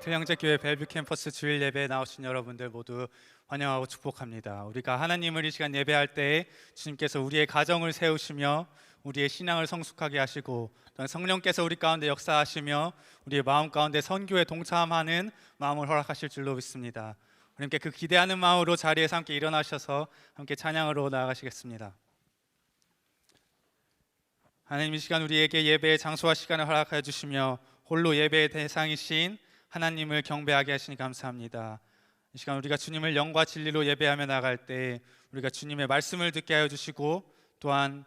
베텔형제교회 벨뷰 캠퍼스 주일 예배에 나오신 여러분들 모두 환영하고 축복합니다. 우리가 하나님을 이 시간 예배할 때 주님께서 우리의 가정을 세우시며 우리의 신앙을 성숙하게 하시고 또한 성령께서 우리 가운데 역사하시며 우리의 마음 가운데 선교에 동참하는 마음을 허락하실 줄로 믿습니다. 우리 함께 그 기대하는 마음으로 자리에서 함께 일어나셔서 함께 찬양으로 나아가시겠습니다. 하나님, 이 시간 우리에게 예배의 장소와 시간을 허락하여 주시며 홀로 예배의 대상이신 하나님을 경배하게 하시니 감사합니다. 이 시간 우리가 주님을 영과 진리로 예배하며 나갈 때 우리가 주님의 말씀을 듣게 하여 주시고 또한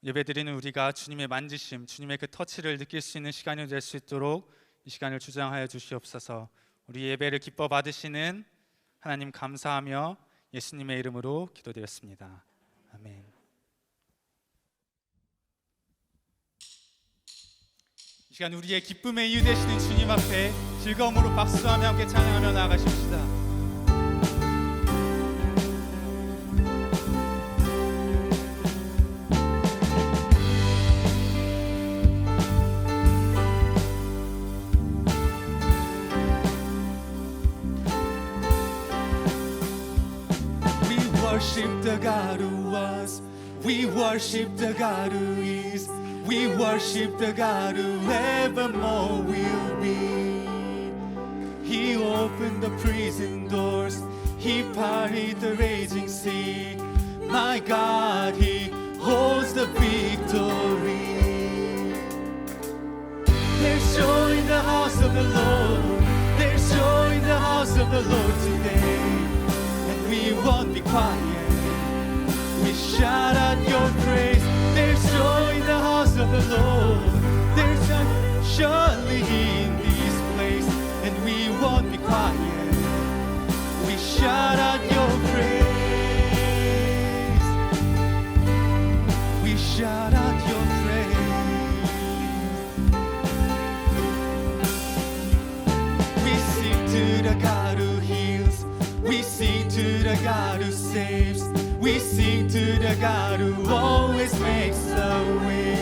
예배드리는 우리가 주님의 만지심, 주님의 그 터치를 느낄 수 있는 시간이 될 수 있도록 이 시간을 주장하여 주시옵소서. 우리 예배를 기뻐 받으시는 하나님 감사하며 예수님의 이름으로 기도드렸습니다. 아멘. 이 시간 우리의 기쁨의 이유 되시는 주님 앞에 즐거움으로 박수하며 함께 찬양하며 나아가십시다. worship the God who was. We worship the God who is. We worship the God who evermore will be. He opened the prison doors. He parted the raging sea. My God, He holds the victory. There's joy in the house of the Lord. There's joy in the house of the Lord today. And we won't be quiet. We shout out your praise. There's joy in the house of the Lord. There's joy surely in this place. And we won't be quiet. We shout out your praise. We shout out your praise. We sing to the God who heals. We sing to the God who saves. We sing to the God who always makes a way.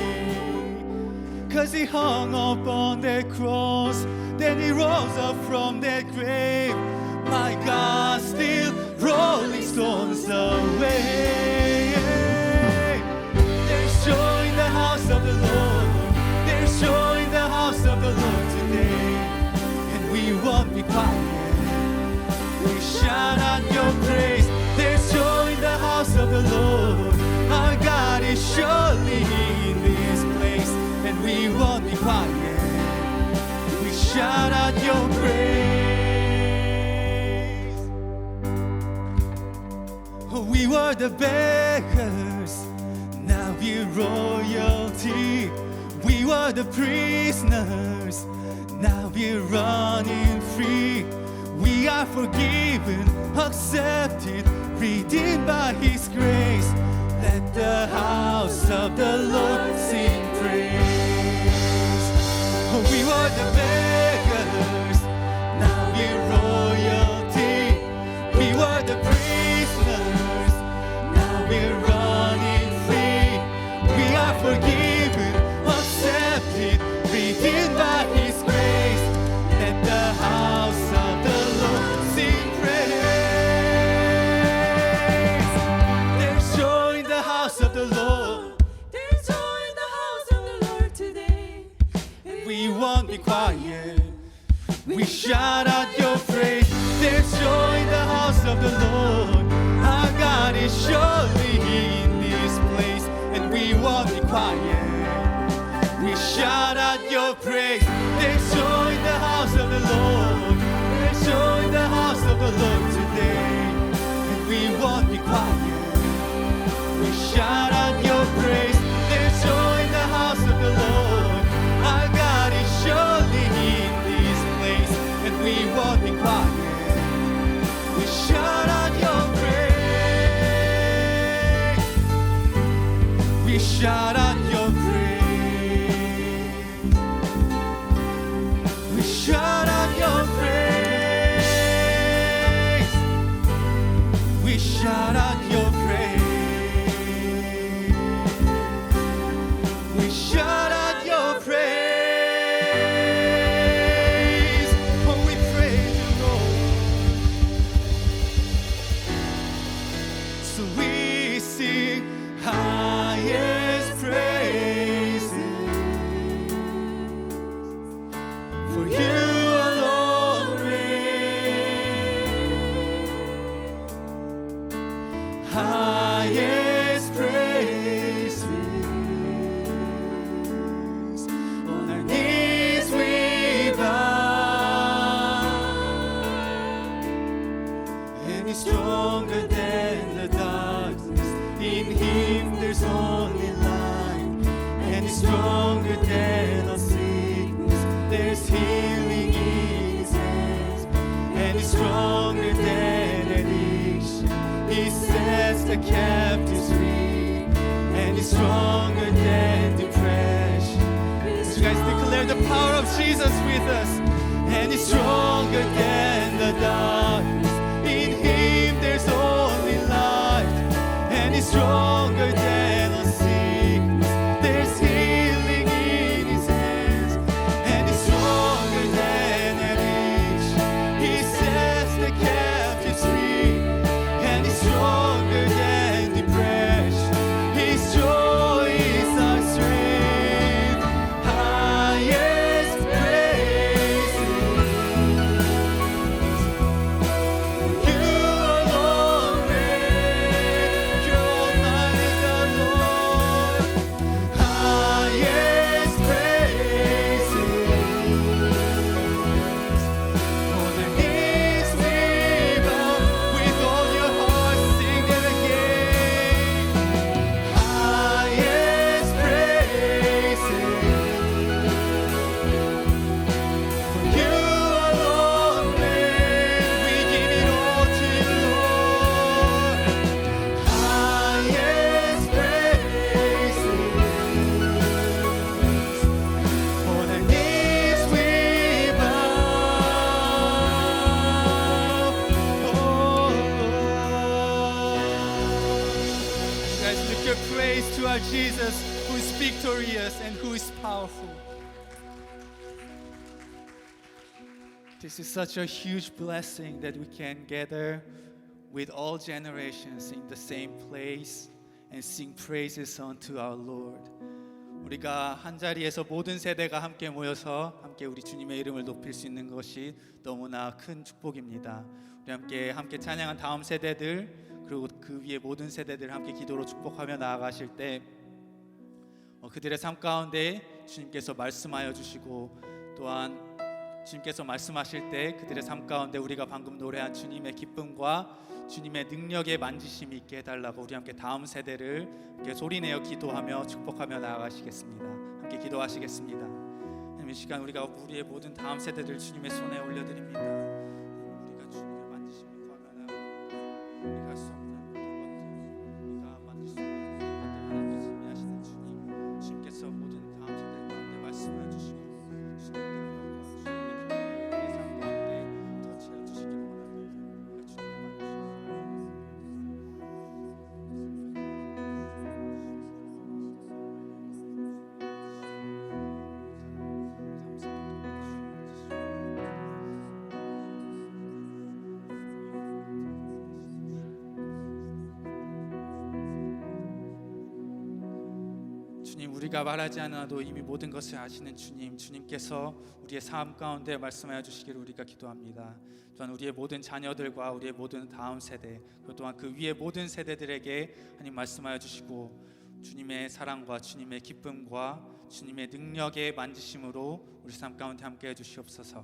'Cause He hung up on that cross, then He rose up from that grave. My God, still rolling stones away. There's joy in the house of the Lord. There's joy in the house of the Lord today. And we won't be quiet. We shout out your praise. There's joy in the house of the Lord. Our God is surely in this place. And we won't be quiet. We shout out your praise. We were the beggars, now we're royalty. We were the prisoners, now we're running free. We are forgiven, accepted, redeemed by His grace. Let the house of the Lord sing praise. We were the beggars, now we're royalty. We were the prisoners, now we're running free. We are forgiven, accepted, redeemed by His grace. Let the house of the Lord sing praise. There's joy in the house of the Lord. There's joy in the house of the Lord today. And We won't be quiet. We shout out your praise. There's joy in the house of the Lord. Our God is surely in this place. And we won't be quiet. We shout out your praise. There's joy in the house of the Lord. There's joy in the house of the Lord today. And we won't be quiet. We shout out your praise. There's joy in the house of the Lord. Our God is surely in this place. And we won't be quiet. We shout out your praise. We shout out your praise. We shout out your praise. We shout out your praise. We shout out your praise. Oh, He's stronger than the darkness. In Him there's only light. And He's stronger than all sickness. There's healing in His hands. And He's stronger than addiction. He sets the captives free. And He's stronger than depression. So you guys declare the power of Jesus with us. And He's stronger than the darkness. In Him there's only light. And He's stronger than all sickness. There's healing in His hands. And He's stronger than addiction. He sets the captives free. And He's stronger than depression. His joy is our strength. Highest praise. You alone reign. You're mighty God, Lord. Highest praise. On the knees we bow. With all your heart, sing it again. Highest praise. For you alone reign. We give it all to you, Lord. Highest praise. On the knees we bow. Guys, lift your praise to our Jesus, who is victorious and who is powerful. This is such a huge blessing that we can gather with all generations in the same place and sing praises unto our Lord. 우리가 한 자리에서 모든 세대가 함께 모여서 함께 우리 주님의 이름을 높일 수 있는 것이 너무나 큰 축복입니다. 우리 함께 찬양한 다음 세대들, 그리고 그 위에 모든 세대들 함께 기도로 축복하며 나아가실 때 그들의 삶 가운데 주님께서 말씀하여 주시고, 또한 주님께서 말씀하실 때 그들의 삶 가운데 우리가 방금 노래한 주님의 기쁨과 주님의 능력의 만지심이 있게 해달라고 우리 함께 다음 세대를 이렇게 소리내어 기도하며 축복하며 나아가시겠습니다. 함께 기도하시겠습니다. 하나님, 이 시간 우리의 모든 다음 세대들 주님의 손에 올려드립니다. 우리가 주님의 만지심을 구하며 나아갑니다. 우리가 할 수 없는 모든 것들, 우리가 만질 수 없는 모든 것들 하나님께서 준비하시는 주님, 주님께서 모든 다음 세대 가운데 말씀해 주시고 주님의 능력과 주님의 삶 가운데 터치해 주시길 원합니다. 주님의 주님, 우리가 말하지 않아도 이미 모든 것을 아시는 주님, 주님께서 우리의 삶 가운데 말씀하여 주시기를 우리가 기도합니다. 또한 우리의 모든 자녀들과 우리의 모든 다음 세대, 그리고 또한 그 위의 모든 세대들에게 하나님 말씀하여 주시고, 주님의 사랑과 주님의 기쁨과 주님의 능력의 만지심으로 우리 삶 가운데 함께해 주시옵소서.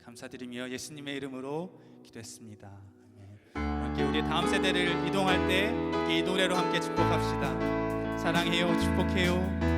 감사드리며 예수님의 이름으로 기도했습니다. 아멘. 함께 우리 다음 세대를 이동할 때 이 노래로 함께 축복합시다. 사랑해요, 축복해요.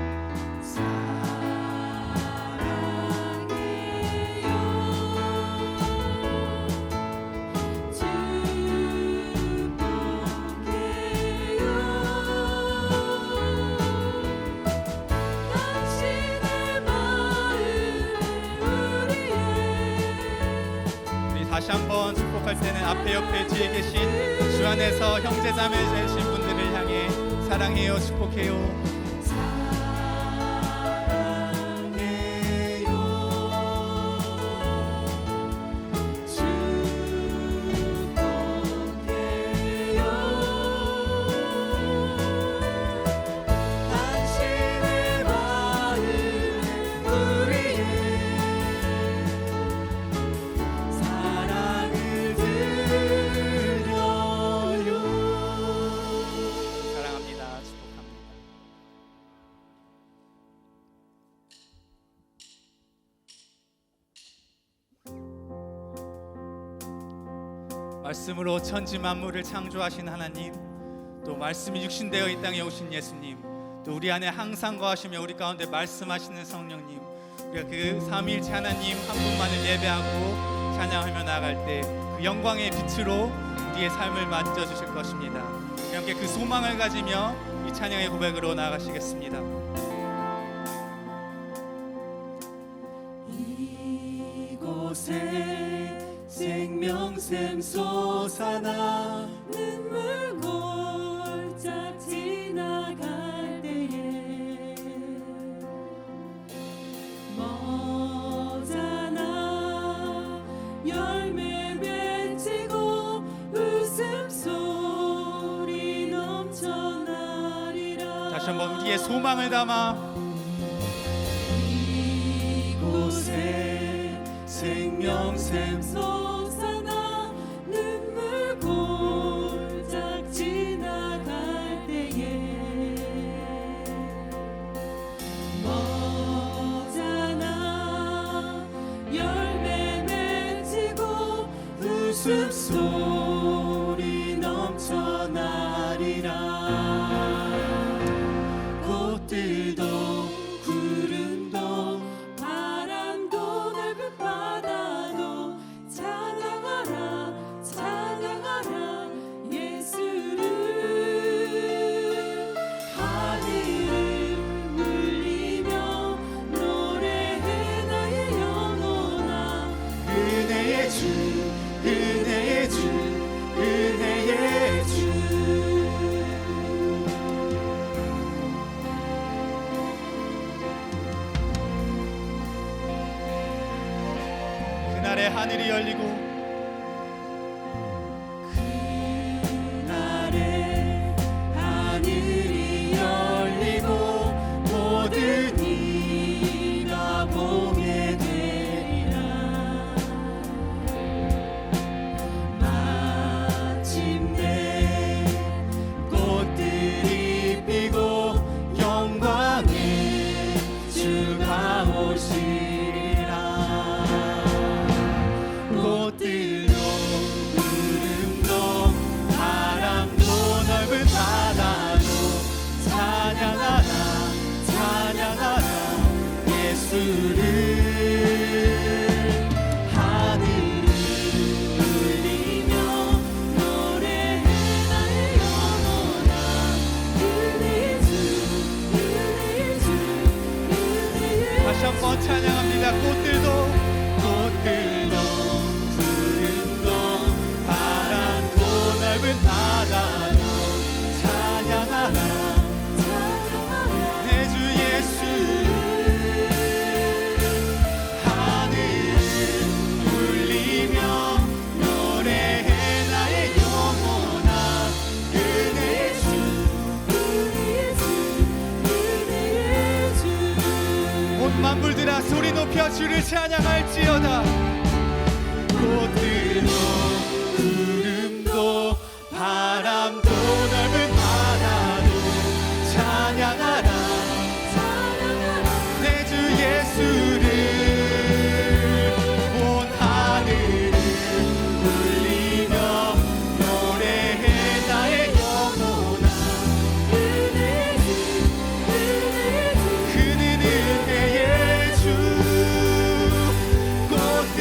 다시 한번 축복할 때는 앞에 옆에 뒤에 계신 주 안에서 형제 자매 되신 분들을 향해 사랑해요, 축복해요. 말씀으로 천지 만물을 창조하신 하나님, 또 말씀이 육신되어 이 땅에 오신 예수님, 또 우리 안에 항상 거하시며 우리 가운데 말씀하시는 성령님, 우리가 그 삼위일체 하나님 한 분만을 예배하고 찬양하며 나아갈 때 그 영광의 빛으로 우리의 삶을 만져주실 것입니다. 우리 함께 그 소망을 가지며 이 찬양의 고백으로 나아가시겠습니다. 이곳에 생명샘 솟아나 눈물 골짝 지나갈 때에 머자나 열매 맺히고 웃음소리 넘쳐나리라. 다시 한번 우리의 소망을 담아 이곳에 생명샘 솟아나 눈물 골짝 지나갈 때에 머자나 열매 맺히고 웃음소리 넘쳐나리라. 꽃들도 구름도 바람도 넓은 바다도 찬양하라 찬양하라 예수를. 하늘을 울리며 노래해 나의 영혼아. 은혜의 주 은혜의 주 은혜의 주. 그날의 하늘이 열리고 그날에 하늘이 열리고 모든 이가 보게 되리라. 마침내 꽃들이 피고 영광의 주가 오시리라. 꽃들도 구름도 바람도 넓은 바다도 찬양하라 찬양하라 예수를. 하늘을 울리며 노래해 나의 영혼아. 은혜의 주 은혜의 주 은혜의 다시 한번 찬양합니다. 꽃들도 구름도 바람도 넓은 바다도 찬양하라 내 주 예수. 하늘을 울리며 노래해 나의 영혼아. 은혜의 주 은혜의 주 은혜의 주. 온 만물들아 소리 높여 주를 찬양할지어다. 꽃들도 구름도 바람도 넓은 바다도 찬양하라 내 주 예수를. 온 하늘을 울리며 노래해 나의 영혼아. 은혜의 주 은혜의 주. 그는 은혜의 주. 꽃들도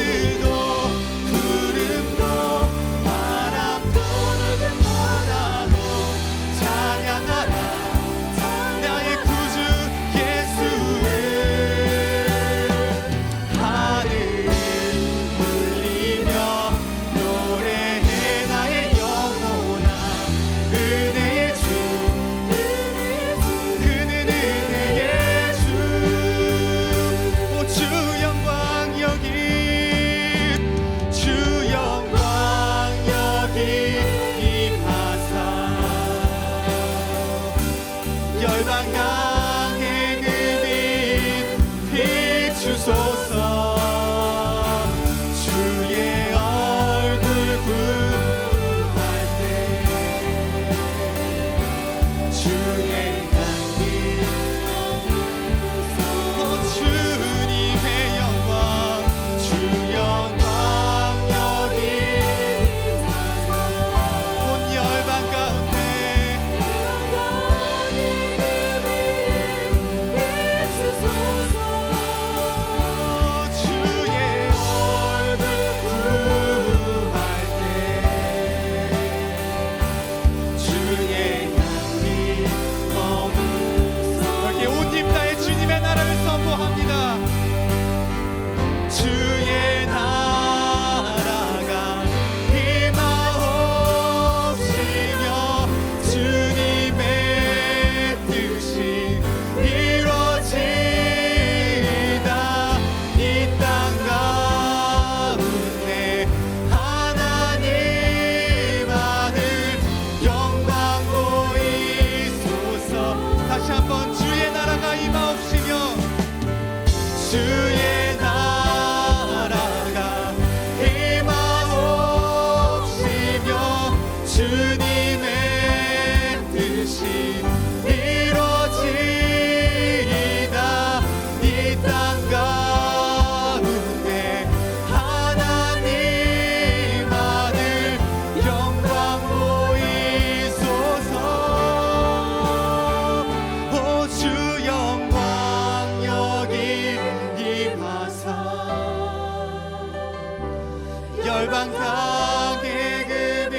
열방 향해 그 빛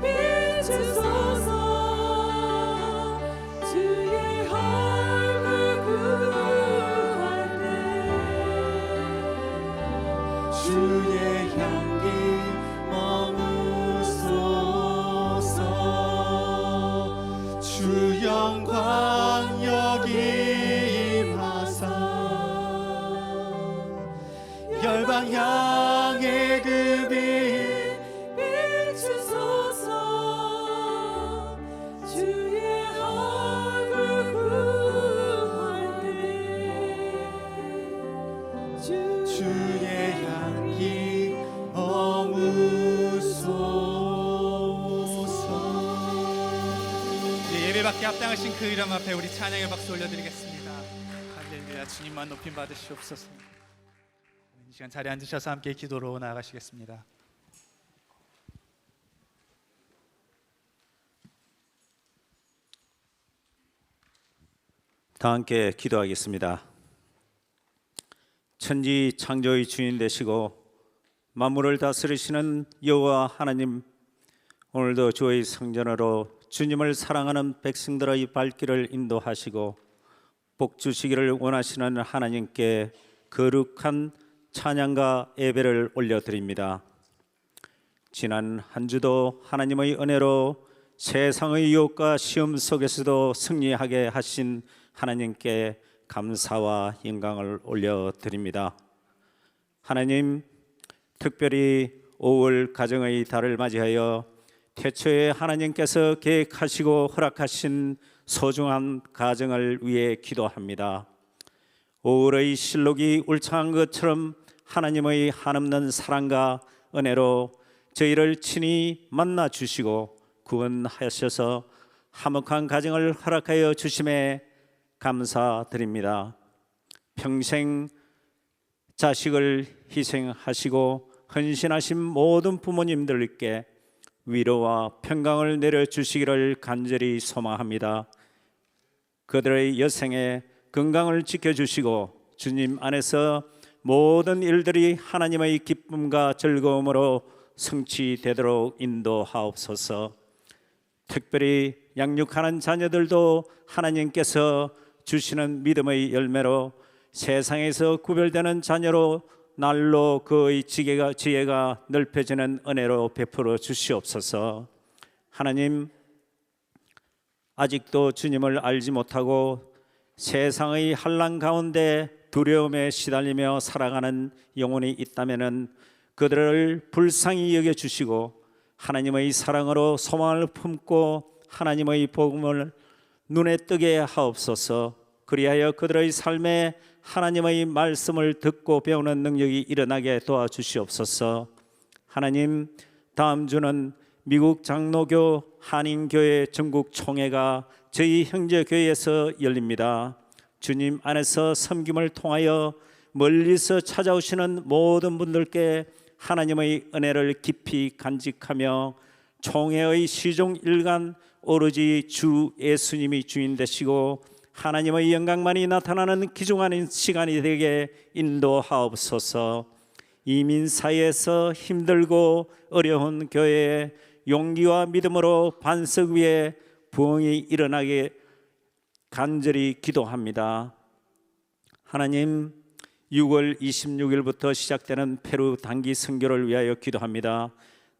비추소서 주의 얼굴 구할 때 주의 향기 머무소서 주 영광 여기 임하사 열방 향해 그 빛 비추소서 주의 얼굴 구할 때 주의 향기 머무소서. 예배받기 합당하신 그 이름 앞에 우리 찬양의 박수 올려드리겠습니다. 할렐루야. 주님만 높임 받으시옵소서. 이 시간 자리에 앉으셔서 함께 기도로 나아가시겠습니다. 다 함께 기도하겠습니다. 천지 창조의 주인 되시고 만물을 다스리시는 여호와 하나님, 오늘도 주의 성전으로 주님을 사랑하는 백성들의 발길을 인도하시고 복 주시기를 원하시는 하나님께 거룩한 찬양과 예배를 올려드립니다. 지난 한 주도 하나님의 은혜로 세상의 유혹과 시험 속에서도 승리하게 하신 하나님께 감사와 영광을 올려드립니다. 하나님, 특별히 5월 가정의 달을 맞이하여 태초에 하나님께서 계획하시고 허락하신 소중한 가정을 위해 기도합니다. 5월의 실록이 울창한 것처럼 하나님의 한없는 사랑과 은혜로 저희를 친히 만나 주시고 구원하셔서 화목한 가정을 허락하여 주심에 감사드립니다. 평생 자식을 희생하시고 헌신하신 모든 부모님들께 위로와 평강을 내려주시기를 간절히 소망합니다. 그들의 여생에 건강을 지켜주시고 주님 안에서 모든 일들이 하나님의 기쁨과 즐거움으로 성취되도록 인도하옵소서. 특별히 양육하는 자녀들도 하나님께서 주시는 믿음의 열매로 세상에서 구별되는 자녀로 날로 그의 지혜가 넓혀지는 은혜로 베풀어 주시옵소서. 하나님, 아직도 주님을 알지 못하고 세상의 환난 가운데 두려움에 시달리며 살아가는 영혼이 있다면 그들을 불쌍히 여겨주시고 하나님의 사랑으로 소망을 품고 하나님의 복음을 눈에 뜨게 하옵소서. 그리하여 그들의 삶에 하나님의 말씀을 듣고 배우는 능력이 일어나게 도와주시옵소서. 하나님, 다음 주는 미국 장로교 한인교회 전국 총회가 저희 형제교회에서 열립니다. 주님 안에서 섬김을 통하여 멀리서 찾아오시는 모든 분들께 하나님의 은혜를 깊이 간직하며 총회의 시종 일관 오로지 주 예수님이 주인 되시고 하나님의 영광만이 나타나는 귀중한 시간이 되게 인도하옵소서. 이민 사회에서 힘들고 어려운 교회에 용기와 믿음으로 반석 위에 부흥이 일어나게 간절히 기도합니다. 하나님, 6월 26일부터 시작되는 페루 단기 선교를 위하여 기도합니다.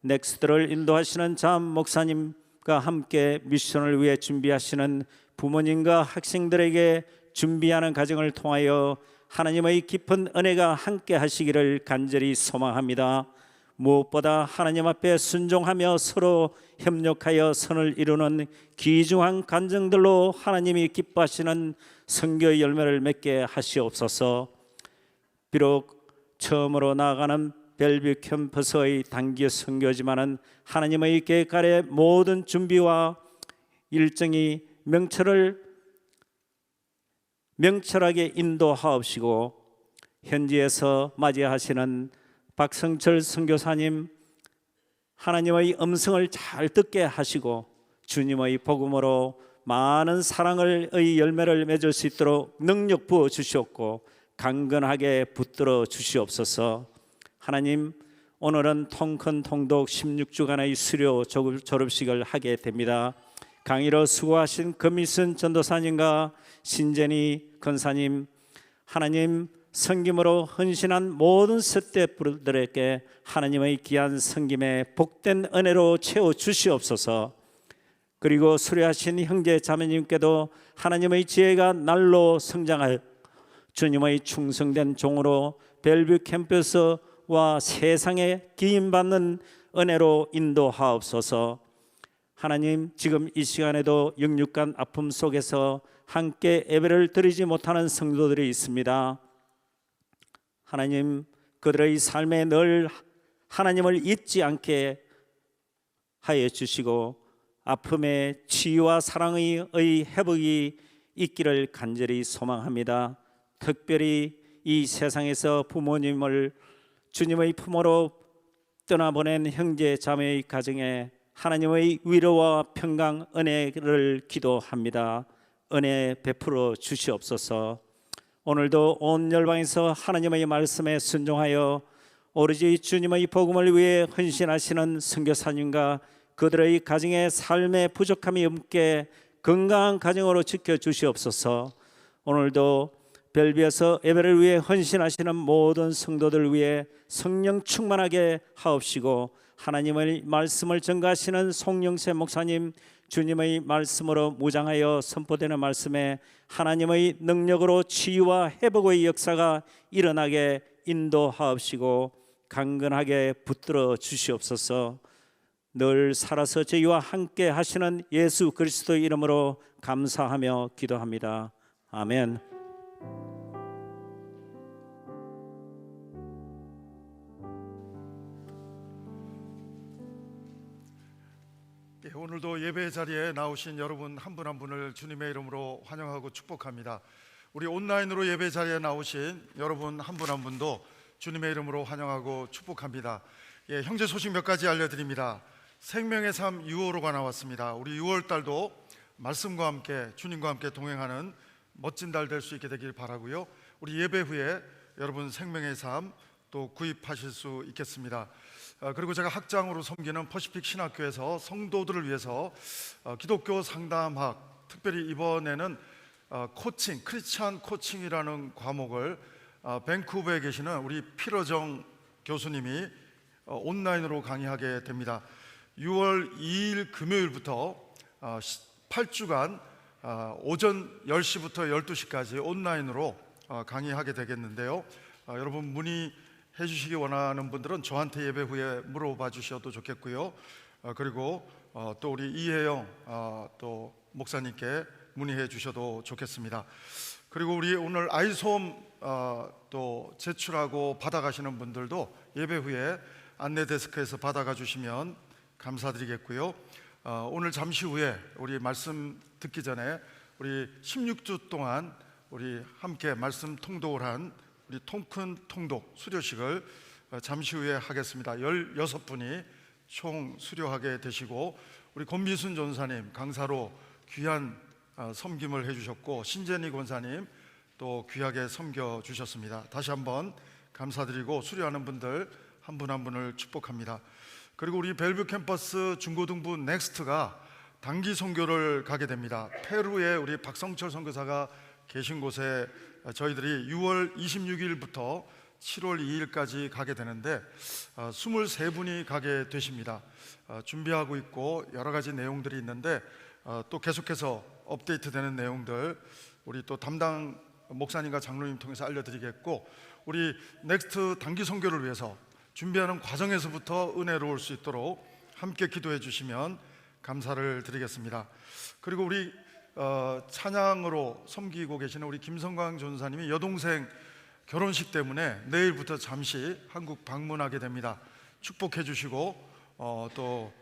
넥스트를 인도하시는 잠 목사님과 함께 미션을 위해 준비하시는 부모님과 학생들에게 준비하는 과정을 통하여 하나님의 깊은 은혜가 함께 하시기를 간절히 소망합니다. 무엇보다 하나님 앞에 순종하며 서로 협력하여 선을 이루는 귀중한 간증들로 하나님이 기뻐하시는 선교의 열매를 맺게 하시옵소서. 비록 처음으로 나아가는 벨뷰 캠퍼스의 단기 선교지만은 하나님의 계획 아래 모든 준비와 일정이 명철하게 인도하옵시고 현지에서 맞이하시는 박성철 선교사님, 하나님의 음성을 잘 듣게 하시고 주님의 복음으로 많은 사랑의 열매를 맺을 수 있도록 능력 부어 주시옵고 강건하게 붙들어 주시옵소서. 하나님, 오늘은 통큰 통독 16주간의 수료 졸업식을 하게 됩니다. 강의로 수고하신 금희순 전도사님과 신재니 권사님, 하나님 섬김으로 헌신한 모든 스태프들에게 하나님의 귀한 섬김에 복된 은혜로 채워 주시옵소서. 그리고 수료하신 형제 자매님께도 하나님의 지혜가 날로 성장하여 주님의 충성된 종으로 벨뷰 캠퍼스와 세상에 기인받는 은혜로 인도하옵소서. 하나님, 지금 이 시간에도 영육간 아픔 속에서 함께 예배를 드리지 못하는 성도들이 있습니다. 하나님, 그들의 삶에 늘 하나님을 잊지 않게 하여 주시고 아픔의 치유와 사랑의 회복이 있기를 간절히 소망합니다. 특별히 이 세상에서 부모님을 주님의 품으로 떠나보낸 형제 자매의 가정에 하나님의 위로와 평강 은혜를 기도합니다. 은혜 베풀어 주시옵소서. 오늘도 온 열방에서 하나님의 말씀에 순종하여 오로지 주님의 복음을 위해 헌신하시는 선교사님과 그들의 가정의 삶에 부족함이 없게 건강한 가정으로 지켜주시옵소서. 오늘도 벨비에서 예배를 위해 헌신하시는 모든 성도들 위해 성령 충만하게 하옵시고 하나님의 말씀을 전가하시는 송영세 목사님, 주님의 말씀으로 무장하여 선포되는 말씀에 하나님의 능력으로 치유와 회복의 역사가 일어나게 인도하옵시고 강건하게 붙들어 주시옵소서. 늘 살아서 저희와 함께 하시는 예수 그리스도 이름으로 감사하며 기도합니다. 아멘. 오늘도 예배 자리에 나오신 여러분 한 분 한 분을 주님의 이름으로 환영하고 축복합니다. 우리 온라인으로 예배 자리에 나오신 여러분 한 분 한 분도 주님의 이름으로 환영하고 축복합니다. 형제 소식 몇 가지 알려드립니다. 생명의 삶 6월호가 나왔습니다. 우리 6월 달도 말씀과 함께 주님과 함께 동행하는 멋진 달 될 수 있게 되길 바라고요. 우리 예배 후에 여러분 생명의 삶 또 구입하실 수 있겠습니다. 그리고 제가 학장으로 섬기는 퍼시픽 신학교에서 성도들을 위해서 기독교 상담학, 특별히 이번에는 코칭, 크리스찬 코칭이라는 과목을 밴쿠버에 계시는 우리 피러정 교수님이 온라인으로 강의하게 됩니다. 6월 2일 금요일부터 8주간 오전 10시부터 12시까지 온라인으로 강의하게 되겠는데요. 여러분 문의해 주시기 원하는 분들은 저한테 예배 후에 물어봐 주셔도 좋겠고요. 그리고 또 우리 이혜영 또 목사님께 문의해 주셔도 좋겠습니다. 그리고 우리 오늘 아이솜 또 제출하고 받아가시는 분들도 예배 후에 안내 데스크에서 받아가 주시면 감사드리겠고요. 오늘 잠시 후에 우리 말씀 듣기 전에 우리 16주 동안 우리 함께 말씀 통독을 한 우리 통큰 통독 수료식을 잠시 후에 하겠습니다. 16분이 총 수료하게 되시고 우리 권미순 전사님 강사로 귀한 섬김을 해주셨고 신재니 권사님 또 귀하게 섬겨 주셨습니다. 다시 한번 감사드리고 수료하는 분들 한 분 한 분을 축복합니다. 그리고 우리 벨뷰 캠퍼스 중고등부 넥스트가 단기 선교를 가게 됩니다. 페루에 우리 박성철 선교사가 계신 곳에 저희들이 6월 26일부터 7월 2일까지 가게 되는데 23분이 가게 되십니다. 준비하고 있고 여러 가지 내용들이 있는데 또 계속해서 업데이트되는 내용들 우리 또 담당 목사님과 장로님 통해서 알려드리겠고 우리 넥스트 단기 선교를 위해서 준비하는 과정에서부터 은혜로울 수 있도록 함께 기도해 주시면 감사를 드리겠습니다. 그리고 우리 찬양으로 섬기고 계시는 우리 김성광 전사님이 여동생 결혼식 때문에 내일부터 잠시 한국 방문하게 됩니다. 축복해 주시고 또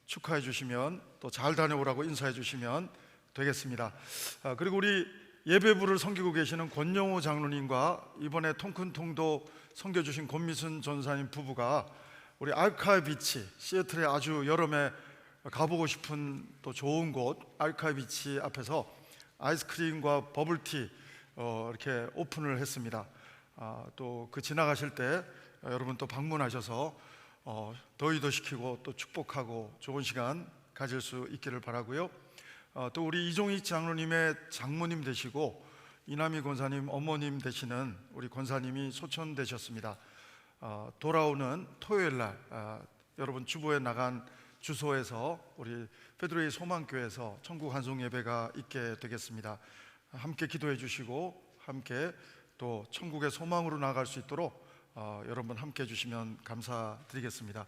축하해 주시면 또 잘 다녀오라고 인사해 주시면 되겠습니다. 그리고 우리 예배부를 섬기고 계시는 권영호 장로님과 이번에 통큰 통도 섬겨주신 권미순 전사님 부부가 우리 알카이 비치, 시애틀에 아주 여름에 가보고 싶은 또 좋은 곳 알카이 비치 앞에서 아이스크림과 버블티 이렇게 오픈을 했습니다. 또 그 지나가실 때 여러분 또 방문하셔서 더위도 식히고 또 축복하고 좋은 시간 가질 수 있기를 바라고요. 또 우리 이종희 장로님의 장모님 되시고 이남희 권사님 어머님 되시는 우리 권사님이 소천되셨습니다. 돌아오는 토요일 날 여러분 주보에 나간 주소에서 우리 베드로의 소망교회에서 천국 환송 예배가 있게 되겠습니다. 함께 기도해 주시고 함께 또 천국의 소망으로 나아갈 수 있도록 여러분 함께 해주시면 감사드리겠습니다.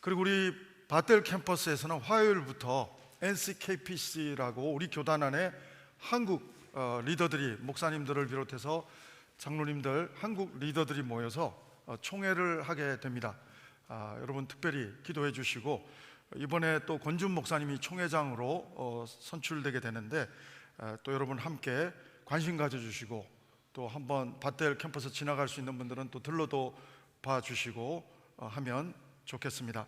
그리고 우리 바텔 캠퍼스에서는 화요일부터 NCKPC라고 우리 교단 안에 한국 리더들이 목사님들을 비롯해서 장로님들 한국 리더들이 모여서 총회를 하게 됩니다. 여러분 특별히 기도해 주시고 이번에 또 권준 목사님이 총회장으로 선출되게 되는데 또 여러분 함께 관심 가져주시고 또 한번 바텔 캠퍼스 지나갈 수 있는 분들은 또 들러도 봐주시고 하면 좋겠습니다.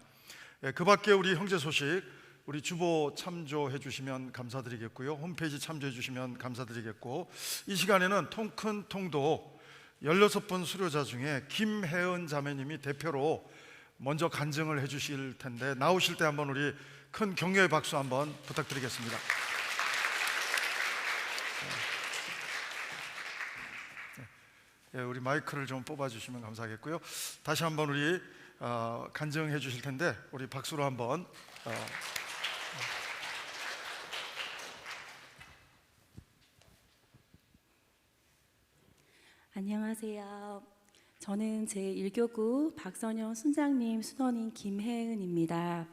그 밖에 우리 형제 소식 우리 주보 참조해 주시면 감사드리겠고요. 홈페이지 참조해 주시면 감사드리겠고 이 시간에는 통큰 통도 16분 수료자 중에 김혜은 자매님이 대표로 먼저 간증을 해 주실 텐데 나오실 때 한번 우리 큰 격려의 박수 한번 부탁드리겠습니다. 우리 마이크를 좀 뽑아주시면 감사하겠고요. 다시 한번 우리 간증해 주실 텐데 우리 박수로 한번 안녕하세요. 저는 제1교구 박선영 순장님 순원인 김혜은입니다.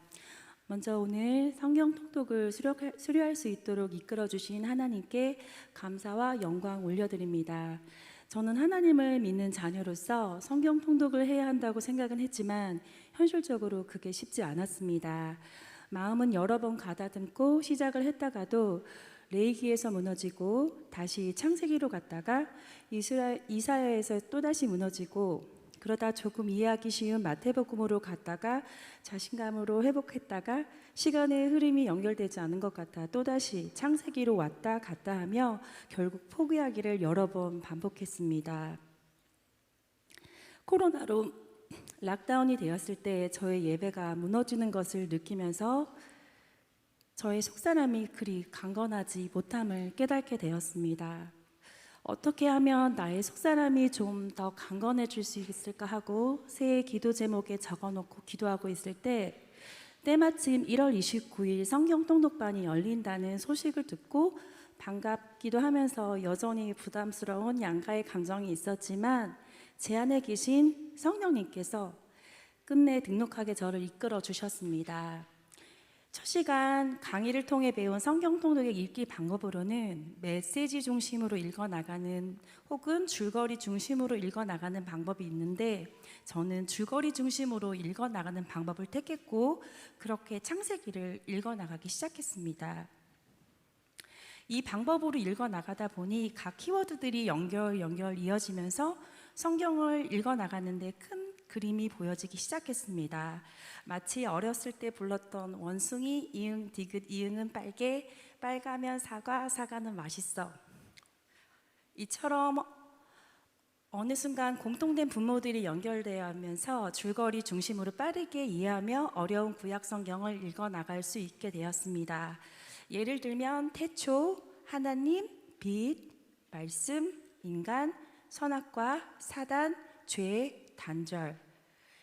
먼저 오늘 성경 통독을 수료할 수 있도록 이끌어 주신 하나님께 감사와 영광 올려드립니다. 저는 하나님을 믿는 자녀로서 성경 통독을 해야 한다고 생각은 했지만 현실적으로 그게 쉽지 않았습니다. 마음은 여러 번 가다듬고 시작을 했다가도 레위기에서 무너지고 다시 창세기로 갔다가 이사야에서 또다시 무너지고 그러다 조금 이해하기 쉬운 마태복음으로 갔다가 자신감으로 회복했다가 시간의 흐름이 연결되지 않은 것 같아 또다시 창세기로 왔다 갔다 하며 결국 포기하기를 여러 번 반복했습니다. 코로나로 락다운이 되었을 때 저의 예배가 무너지는 것을 느끼면서 저의 속사람이 그리 강건하지 못함을 깨닫게 되었습니다. 어떻게 하면 나의 속사람이 좀 더 강건해질 수 있을까 하고 새해 기도 제목에 적어놓고 기도하고 있을 때 때마침 1월 29일 성경 통독반이 열린다는 소식을 듣고 반갑기도 하면서 여전히 부담스러운 양가의 감정이 있었지만 제 안에 계신 성령님께서 끝내 등록하게 저를 이끌어 주셨습니다. 첫 시간 강의를 통해 배운 성경 통독의 읽기 방법으로는 메시지 중심으로 읽어나가는 혹은 줄거리 중심으로 읽어나가는 방법이 있는데 저는 줄거리 중심으로 읽어나가는 방법을 택했고 그렇게 창세기를 읽어나가기 시작했습니다. 이 방법으로 읽어나가다 보니 각 키워드들이 연결 이어지면서 성경을 읽어나가는데 큰 그림이 보여지기 시작했습니다. 마치 어렸을 때 불렀던 원숭이 이응 디귿 이응은 빨개 빨가면 사과 사과는 맛있어 이처럼 어느 순간 공통된 분모들이 연결되어 하면서 줄거리 중심으로 빠르게 이해하며 어려운 구약 성경을 읽어나갈 수 있게 되었습니다. 예를 들면 태초, 하나님, 빛, 말씀, 인간, 선악과, 사단, 죄, 단절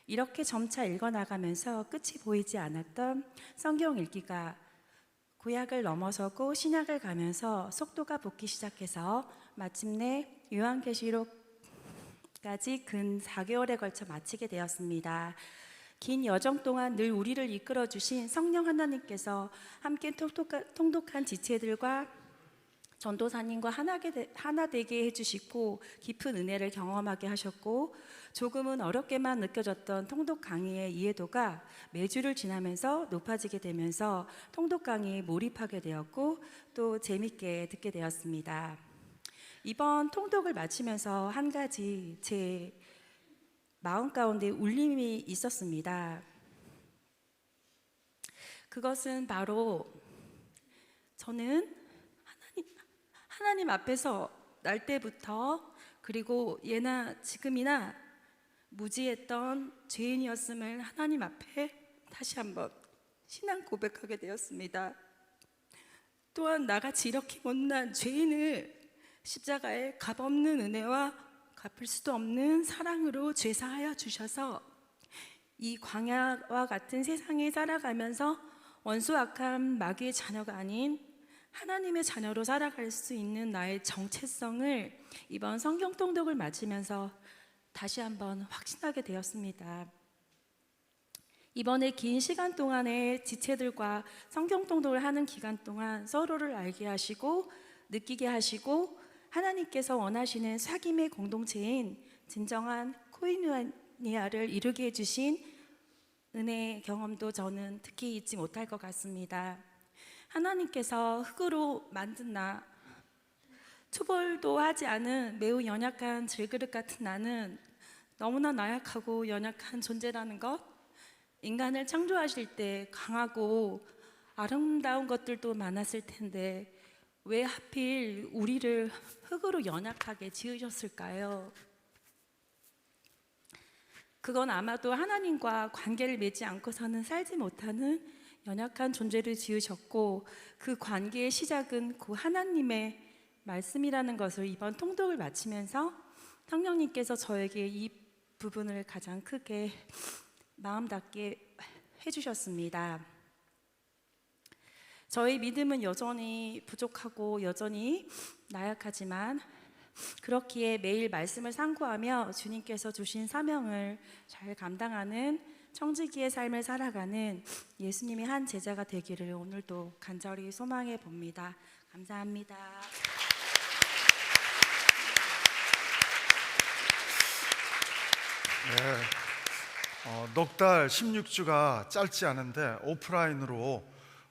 이렇게 점차 읽어나가면서 끝이 보이지 않았던 성경 읽기가 구약을 넘어서고 신약을 가면서 속도가 붙기 시작해서 마침내 요한계시록까지 근 4개월에 걸쳐 마치게 되었습니다. 긴 여정 동안 늘 우리를 이끌어 주신 성령 하나님께서 함께 통독한 지체들과 전도사님과 하나 되게 해주시고 깊은 은혜를 경험하게 하셨고 조금은 어렵게만 느껴졌던 통독 강의의 이해도가 매주를 지나면서 높아지게 되면서 통독 강의에 몰입하게 되었고 또 재밌게 듣게 되었습니다. 이번 통독을 마치면서 한 가지 제 마음 가운데 울림이 있었습니다. 그것은 바로 저는 하나님 앞에서 날 때부터 그리고 예나 지금이나 무지했던 죄인이었음을 하나님 앞에 다시 한번 신앙 고백하게 되었습니다. 또한 나같이 이렇게 못난 죄인을 십자가의 값없는 은혜와 갚을 수도 없는 사랑으로 죄사하여 주셔서 이 광야와 같은 세상에 살아가면서 원수 악한 마귀의 자녀가 아닌 하나님의 자녀로 살아갈 수 있는 나의 정체성을 이번 성경 통독을 마치면서 다시 한번 확신하게 되었습니다. 이번에 긴 시간 동안에 지체들과 성경 통독을 하는 기간 동안 서로를 알게 하시고 느끼게 하시고 하나님께서 원하시는 사귐의 공동체인 진정한 코이누니아를 이루게 해주신 은혜의 경험도 저는 특히 잊지 못할 것 같습니다. 하나님께서 흙으로 만든 나, 초벌도 하지 않은 매우 연약한 질그릇 같은 나는 너무나 나약하고 연약한 존재라는 것, 인간을 창조하실 때 강하고 아름다운 것들도 많았을 텐데 왜 하필 우리를 흙으로 연약하게 지으셨을까요? 그건 아마도 하나님과 관계를 맺지 않고서는 살지 못하는 연약한 존재를 지으셨고 그 관계의 시작은 그 하나님의 말씀이라는 것을 이번 통독을 마치면서 성령님께서 저에게 이 부분을 가장 크게 마음 닿게 해주셨습니다. 저희 믿음은 여전히 부족하고 여전히 나약하지만 그렇기에 매일 말씀을 상고하며 주님께서 주신 사명을 잘 감당하는 청지기의 삶을 살아가는 예수님의 한 제자가 되기를 오늘도 간절히 소망해 봅니다. 감사합니다. 넉 달 16주가 짧지 않은데 오프라인으로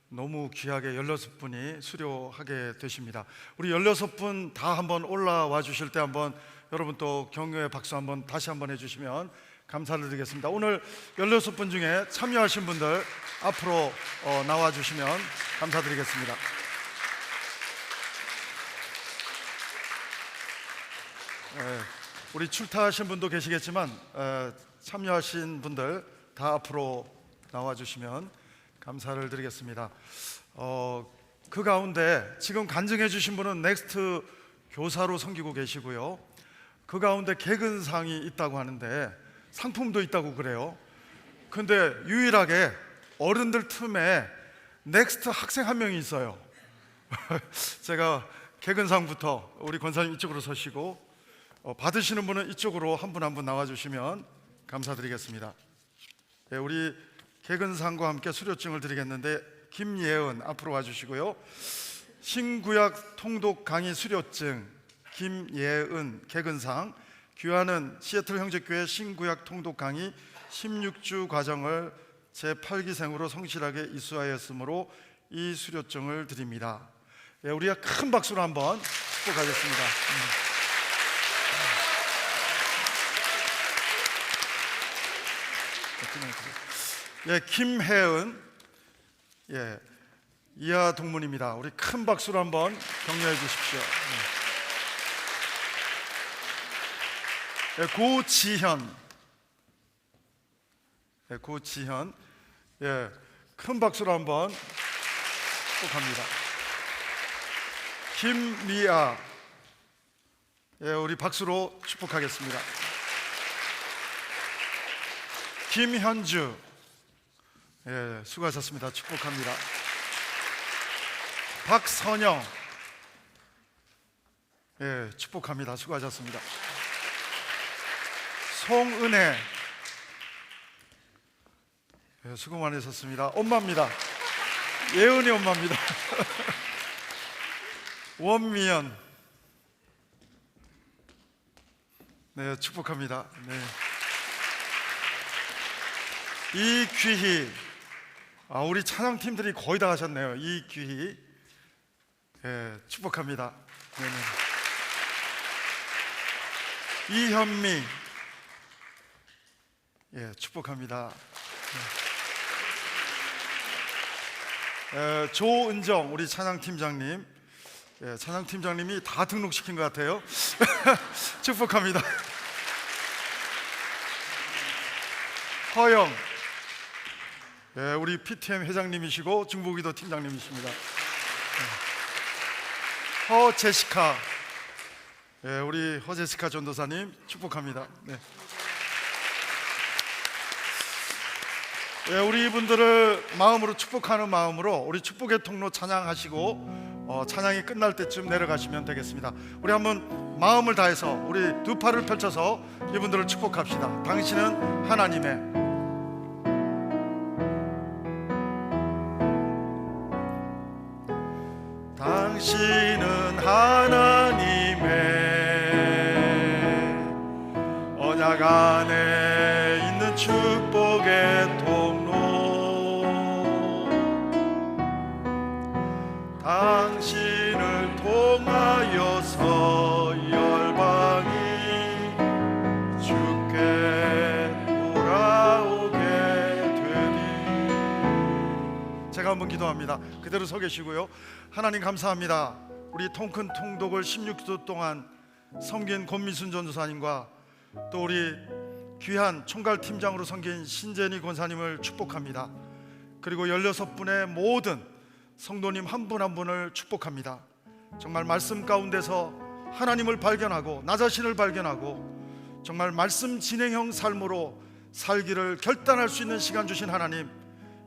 너무 귀하게 16분이 수료하게 되십니다. 우리 16분 다 한번 올라와 주실 때 한번 여러분 또 격려의 박수 한번 다시 한번 해주시면 감사를 드리겠습니다. 오늘 16분 중에 참여하신 분들 앞으로 나와 주시면 감사드리겠습니다. 우리 출타하신 분도 계시겠지만 참여하신 분들 다 앞으로 나와 주시면 감사를 드리겠습니다. 그 가운데 지금 간증해 주신 분은 넥스트 교사로 섬기고 계시고요. 그 가운데 개근상이 있다고 하는데 상품도 있다고 그래요. 근데 유일하게 어른들 틈에 넥스트 학생 한 명이 있어요. 제가 개근상부터 우리 권사님 이쪽으로 서시고 받으시는 분은 이쪽으로 한 분 한 분 나와주시면 감사드리겠습니다. 네, 우리 개근상과 함께 수료증을 드리겠는데 김예은 앞으로 와주시고요. 신구약 통독 강의 수료증 김예은 개근상, 귀하는 시애틀 형제교회 신구약 통독 강의 16주 과정을 제8기생으로 성실하게 이수하였으므로 이 수료증을 드립니다. 예, 우리가 큰 박수로 한번 축복하겠습니다. 예, 김혜은, 예, 이하 동문입니다. 우리 큰 박수로 한번 격려해 주십시오. 예, 고지현, 예, 고지현, 예, 큰 박수로 한번 축복합니다. 김미아, 예, 우리 박수로 축복하겠습니다. 김현주, 예, 수고하셨습니다. 축복합니다. 박선영, 예, 축복합니다. 수고하셨습니다. 송은혜, 예, 수고 많으셨습니다. 엄마입니다. 예은이 엄마입니다. 원미연, 네, 축복합니다. 네. 이귀희, 우리 찬양팀들이 거의 다 하셨네요. 이귀희, 예, 축복합니다. 네네. 이현미, 예, 축복합니다. 네. 조은정, 우리 찬양팀장님, 예, 찬양팀장님이 다 등록시킨 것 같아요. 축복합니다. 허영, 예, 우리 PTM 회장님이시고 중보기도 팀장님이십니다. 허제시카, 예, 우리 허제시카 전도사님 축복합니다. 네. 예, 우리 이분들을 마음으로 축복하는 마음으로 우리 축복의 통로 찬양하시고 찬양이 끝날 때쯤 내려가시면 되겠습니다. 우리 한번 마음을 다해서 우리 두 팔을 펼쳐서 이분들을 축복합시다. 당신은 하나님의, 당신은 하나님의 언약 안에 있는 축복의 통로, 당신을 통하여서 열방이 주께 돌아오게 되리. 제가 한번 기도합니다. 그대로 서 계시고요. 하나님 감사합니다. 우리 통큰 통독을 16주 동안 섬긴 권미순 전도사님과 또 우리 귀한 총괄팀장으로 섬긴 신재니 권사님을 축복합니다. 그리고 16분의 모든 성도님 한 분 한 분을 축복합니다. 정말 말씀 가운데서 하나님을 발견하고 나 자신을 발견하고 정말 말씀 진행형 삶으로 살기를 결단할 수 있는 시간 주신 하나님,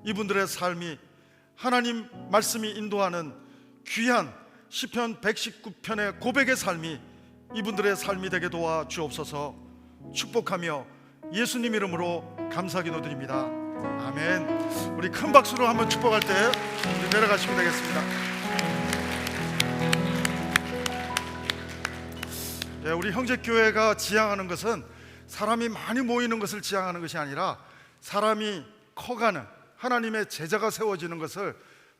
이분들의 삶이 하나님 말씀이 인도하는 귀한 시편 119편의 고백의 삶이 이분들의 삶이 되게 도와 주옵소서. 축복하며 예수님 이름으로 감사기도 드립니다. 아멘. 우리 큰 박수로 한번 축복할 때 우리 내려가시면 되겠습니다. 예, 우리 형제교회가 지향하는 것은 사람이 많이 모이는 것을 지향하는 것이 아니라 사람이 커가는 하나님의 제자가 세워지는 것을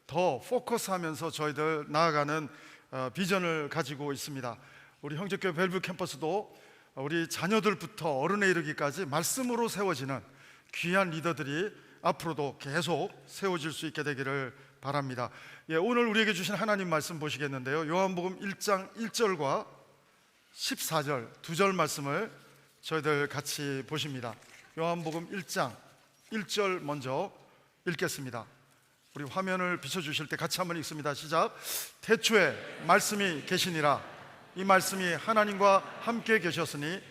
더 포커스하면서 저희들 나아가는 비전을 가지고 있습니다. 우리 형제교회 벨뷰 캠퍼스도 우리 자녀들부터 어른에 이르기까지 말씀으로 세워지는 귀한 리더들이 앞으로도 계속 세워질 수 있게 되기를 바랍니다. 예, 오늘 우리에게 주신 하나님 말씀 보시겠는데요, 요한복음 1장 1절과 14절 두 절 말씀을 저희들 같이 보십니다. 요한복음 1장 1절 먼저 읽겠습니다. 우리 화면을 비춰주실 때 같이 한번 읽습니다. 시작. 태초에 말씀이 계시니라. 이 말씀이 하나님과 함께 계셨으니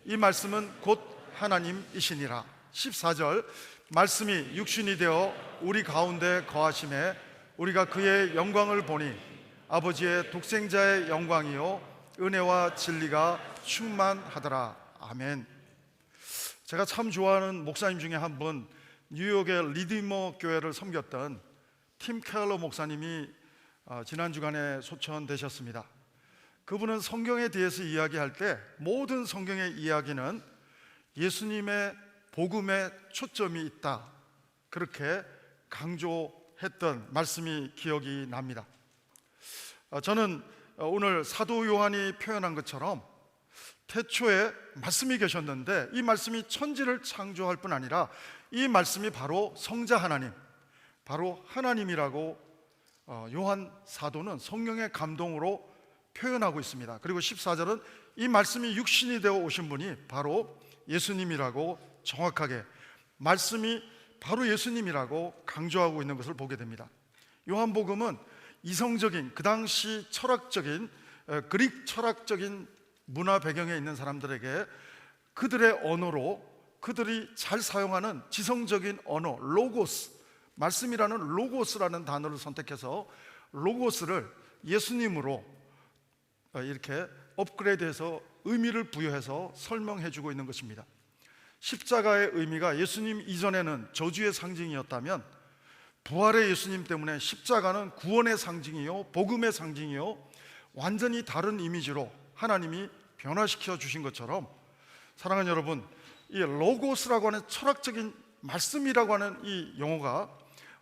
이 말씀은 곧 하나님이시니라. 14절. 말씀이 육신이 되어 우리 가운데 거하심에 우리가 그의 영광을 보니 아버지의 독생자의 영광이요 은혜와 진리가 충만하더라. 아멘. 제가 참 좋아하는 목사님 중에 한 분, 뉴욕의 리디머 교회를 섬겼던 팀 켈러 목사님이 지난 주간에 소천되셨습니다. 그분은 성경에 대해서 이야기할 때 모든 성경의 이야기는 예수님의 복음에 초점이 있다, 그렇게 강조했던 말씀이 기억이 납니다. 저는 오늘 사도 요한이 표현한 것처럼 태초에 말씀이 계셨는데 이 말씀이 천지를 창조할 뿐 아니라 이 말씀이 바로 성자 하나님, 바로 하나님이라고 요한 사도는 성령의 감동으로 표현하고 있습니다. 그리고 14절은 이 말씀이 육신이 되어 오신 분이 바로 예수님이라고 정확하게 말씀이 바로 예수님이라고 강조하고 있는 것을 보게 됩니다. 요한복음은 이성적인, 그 당시 철학적인, 그릭 철학적인 문화 배경에 있는 사람들에게 그들의 언어로 그들이 잘 사용하는 지성적인 언어, 로고스, 말씀이라는 로고스라는 단어를 선택해서 로고스를 예수님으로 이렇게 업그레이드해서 의미를 부여해서 설명해 주고 있는 것입니다. 십자가의 의미가 예수님 이전에는 저주의 상징이었다면 부활의 예수님 때문에 십자가는 구원의 상징이요 복음의 상징이요 완전히 다른 이미지로 하나님이 변화시켜 주신 것처럼, 사랑하는 여러분, 이 로고스라고 하는 철학적인 말씀이라고 하는 이 용어가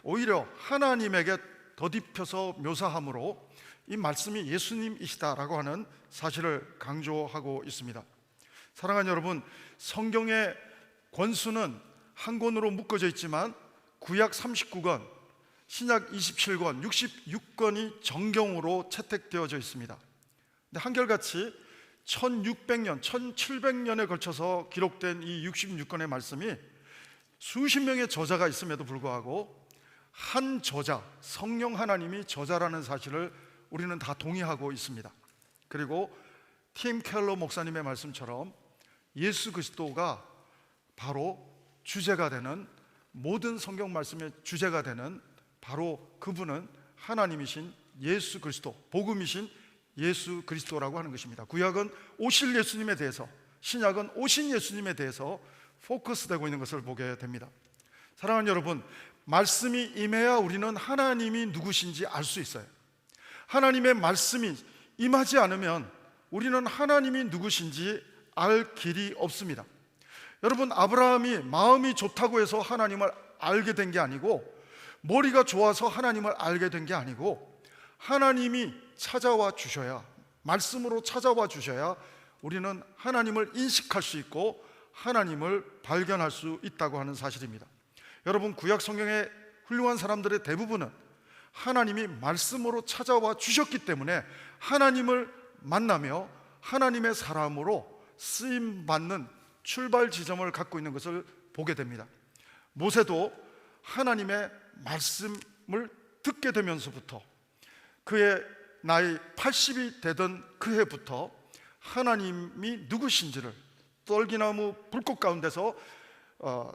오히려 하나님에게 덧입혀서 묘사함으로 이 말씀이 예수님이시다라고 하는 사실을 강조하고 있습니다. 사랑하는 여러분, 성경의 권수는 한 권으로 묶어져 있지만 구약 39권, 신약 27권, 66권이 정경으로 채택되어져 있습니다. 근데 한결같이 1600년, 1700년에 걸쳐서 기록된 이 66권의 말씀이 수십 명의 저자가 있음에도 불구하고 한 저자, 성령 하나님이 저자라는 사실을 우리는 다 동의하고 있습니다. 그리고 팀 켈러 목사님의 말씀처럼 예수 그리스도가 바로 주제가 되는, 모든 성경 말씀의 주제가 되는 바로 그분은 하나님이신 예수 그리스도, 복음이신 예수 그리스도라고 하는 것입니다. 구약은 오실 예수님에 대해서, 신약은 오신 예수님에 대해서 포커스되고 있는 것을 보게 됩니다. 사랑하는 여러분, 말씀이 임해야 우리는 하나님이 누구신지 알 수 있어요. 하나님의 말씀이 임하지 않으면 우리는 하나님이 누구신지 알 길이 없습니다. 여러분, 아브라함이 마음이 좋다고 해서 하나님을 알게 된 게 아니고, 머리가 좋아서 하나님을 알게 된 게 아니고, 하나님이 찾아와 주셔야, 말씀으로 찾아와 주셔야 우리는 하나님을 인식할 수 있고 하나님을 발견할 수 있다고 하는 사실입니다. 여러분, 구약 성경의 훌륭한 사람들의 대부분은 하나님이 말씀으로 찾아와 주셨기 때문에 하나님을 만나며 하나님의 사람으로 쓰임받는 출발 지점을 갖고 있는 것을 보게 됩니다. 모세도 하나님의 말씀을 듣게 되면서부터 그의 나이 80이 되던 그 해부터 하나님이 누구신지를 떨기나무 불꽃 가운데서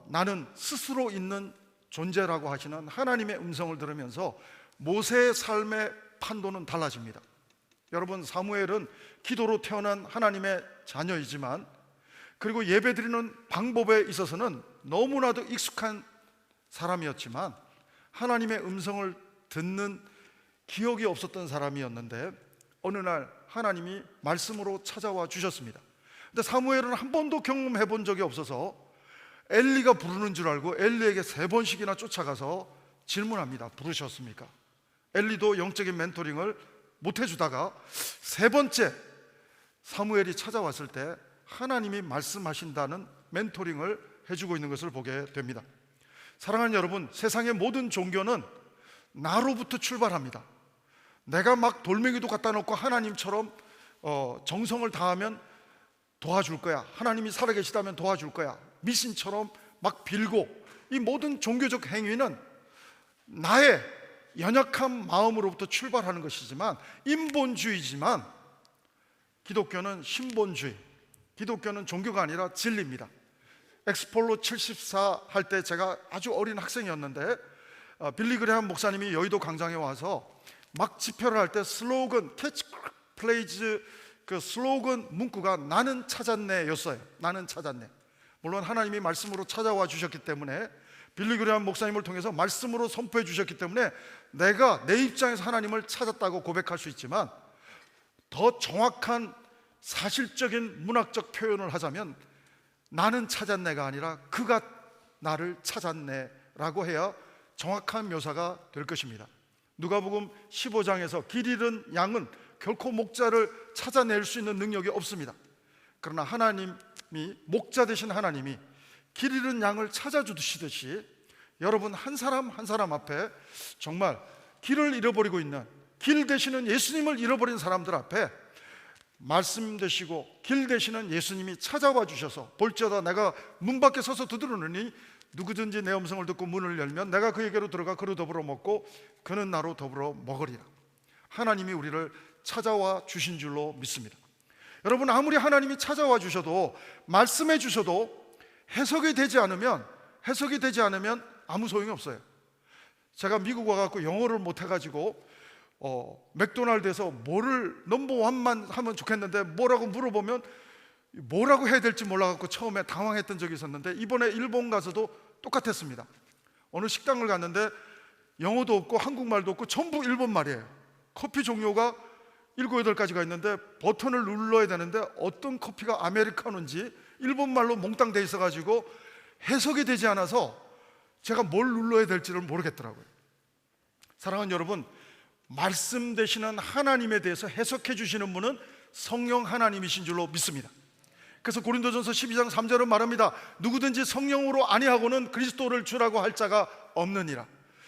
나는 스스로 있는 존재라고 하시는 하나님의 음성을 들으면서 모세의 삶의 판도는 달라집니다. 여러분, 사무엘은 기도로 태어난 하나님의 자녀이지만, 그리고 예배드리는 방법에 있어서는 너무나도 익숙한 사람이었지만 하나님의 음성을 듣는 기억이 없었던 사람이었는데 어느 날 하나님이 말씀으로 찾아와 주셨습니다. 근데 사무엘은 한 번도 경험해 본 적이 없어서 엘리가 부르는 줄 알고 엘리에게 3번씩이나 쫓아가서 질문합니다. 부르셨습니까? 엘리도 영적인 멘토링을 못 해주다가 3번째 사무엘이 찾아왔을 때 하나님이 말씀하신다는 멘토링을 해주고 있는 것을 보게 됩니다. 사랑하는 여러분, 세상의 모든 종교는 나로부터 출발합니다. 내가 막 돌멩이도 갖다 놓고 하나님처럼 정성을 다하면 도와줄 거야, 하나님이 살아계시다면 도와줄 거야, 미신처럼 막 빌고, 이 모든 종교적 행위는 나의 연약한 마음으로부터 출발하는 것이지만, 인본주의지만 기독교는 신본주의, 기독교는 종교가 아니라 진리입니다. 엑스폴로 74 할 때 제가 아주 어린 학생이었는데 빌리 그레함 목사님이 여의도 광장에 와서 막 집회를 할 때 슬로건, 캐치프레이즈, 그 슬로건 문구가 나는 찾았네 였어요. 나는 찾았네. 물론 하나님이 말씀으로 찾아와 주셨기 때문에, 빌리 그레함 목사님을 통해서 말씀으로 선포해 주셨기 때문에 내가 내 입장에서 하나님을 찾았다고 고백할 수 있지만, 더 정확한 사실적인 문학적 표현을 하자면 나는 찾았네가 아니라 그가 나를 찾았네라고 해야 정확한 묘사가 될 것입니다. 누가복음 15장에서 길 잃은 양은 결코 목자를 찾아낼 수 있는 능력이 없습니다. 그러나 하나님이, 목자 되신 하나님이 길 잃은 양을 찾아주시듯이 여러분 한 사람 한 사람 앞에 정말 길을 잃어버리고 있는, 길 되시는 예수님을 잃어버린 사람들 앞에 말씀 되시고 길 되시는 예수님이 찾아와 주셔서, 볼지어다 내가 문 밖에 서서 두드리노니 누구든지 내 음성을 듣고 문을 열면 내가 그에게로 들어가 그로 더불어 먹고 그는 나로 더불어 먹으리라. 하나님이 우리를 찾아와 주신 줄로 믿습니다. 여러분, 아무리 하나님이 찾아와 주셔도, 말씀해 주셔도 해석이 되지 않으면 아무 소용이 없어요. 제가 미국 와갖고 영어를 못해가지고 맥도날드에서 뭐를 넘버원만 하면 좋겠는데 뭐라고 물어보면 뭐라고 해야 될지 몰라갖고 처음에 당황했던 적이 있었는데, 이번에 일본 가서도 똑같았습니다. 어느 식당을 갔는데 영어도 없고 한국말도 없고 전부 일본말이에요. 커피 종류가 7, 8가지가 있는데 버튼을 눌러야 되는데 어떤 커피가 아메리카노인지 일본말로 몽땅 돼 있어가지고 해석이 되지 않아서 제가 뭘 눌러야 될지를 모르겠더라고요. 사랑하는 여러분, 말씀 되시는 하나님에 대해서 해석해 주시는 분은 성령 하나님이신 줄로 믿습니다. 그래서 고린도전서 12장 3절은 말합니다. 누구든지 성령으로 아니하고는 그리스도를 주라고 할 자가 없느니라.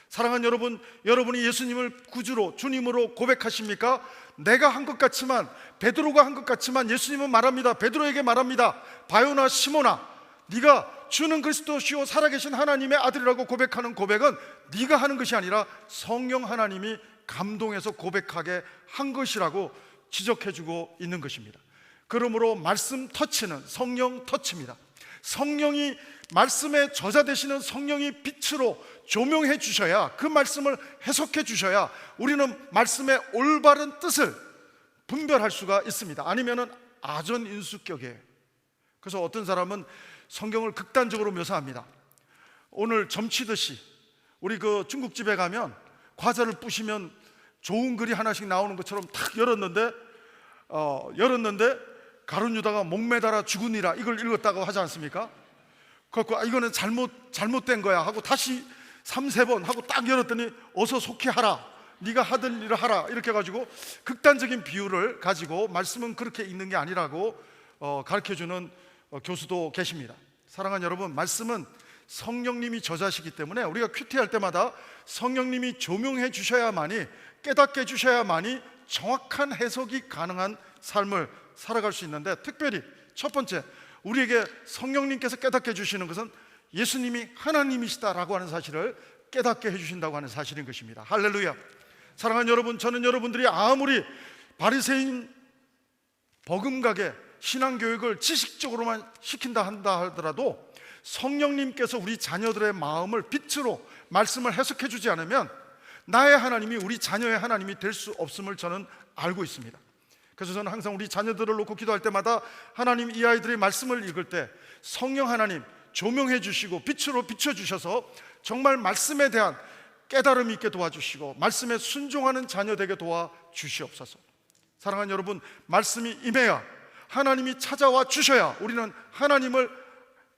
사랑하는 여러분, 여러분이 예수님을 구주로, 주님으로 고백하십니까? 내가 한 것 같지만, 베드로가 한 것 같지만 예수님은 말합니다. 베드로에게 말합니다. 바요나 시몬아, 네가 주는 그리스도시요 살아계신 하나님의 아들이라고 고백하는 고백은 네가 하는 것이 아니라 성령 하나님이 감동해서 고백하게 한 것이라고 지적해주고 있는 것입니다. 그러므로 말씀 터치는 성령 터치입니다. 성령이 말씀의 저자 되시는 성령이 빛으로 조명해 주셔야, 그 말씀을 해석해 주셔야 우리는 말씀의 올바른 뜻을 분별할 수가 있습니다. 아니면은 아전인수격이에요. 그래서 어떤 사람은 성경을 극단적으로 묘사합니다. 오늘 점치듯이 우리 그 중국집에 가면 과자를 부시면 좋은 글이 하나씩 나오는 것처럼 탁 열었는데 가룟유다가 목매달아 죽으니라 이걸 읽었다고 하지 않습니까? 그래서 이거는 잘못된 거야 하고 다시 3-4번 하고 딱 열었더니 어서 속히 하라, 네가 하던 일을 하라, 이렇게 해가지고 극단적인 비유를 가지고 말씀은 그렇게 읽는 게 아니라고 가르쳐주는 교수도 계십니다. 사랑하는 여러분, 말씀은 성령님이 저자시기 때문에 우리가 큐티할 때마다 성령님이 조명해 주셔야만이, 깨닫게 해주셔야만이 정확한 해석이 가능한 삶을 살아갈 수 있는데, 특별히 첫 번째, 우리에게 성령님께서 깨닫게 해주시는 것은 예수님이 하나님이시다라고 하는 사실을 깨닫게 해주신다고 하는 사실인 것입니다. 할렐루야. 사랑하는 여러분, 저는 여러분들이 아무리 바리새인 버금가게 신앙교육을 지식적으로만 시킨다 한다 하더라도 성령님께서 우리 자녀들의 마음을 빛으로 말씀을 해석해 주지 않으면 나의 하나님이 우리 자녀의 하나님이 될 수 없음을 저는 알고 있습니다. 그래서 저는 항상 우리 자녀들을 놓고 기도할 때마다 하나님, 이 아이들의 말씀을 읽을 때 성령 하나님 조명해 주시고 빛으로 비춰주셔서 정말 말씀에 대한 깨달음이 있게 도와주시고 말씀에 순종하는 자녀 되게 도와주시옵소서. 사랑하는 여러분, 말씀이 임해야, 하나님이 찾아와 주셔야 우리는 하나님을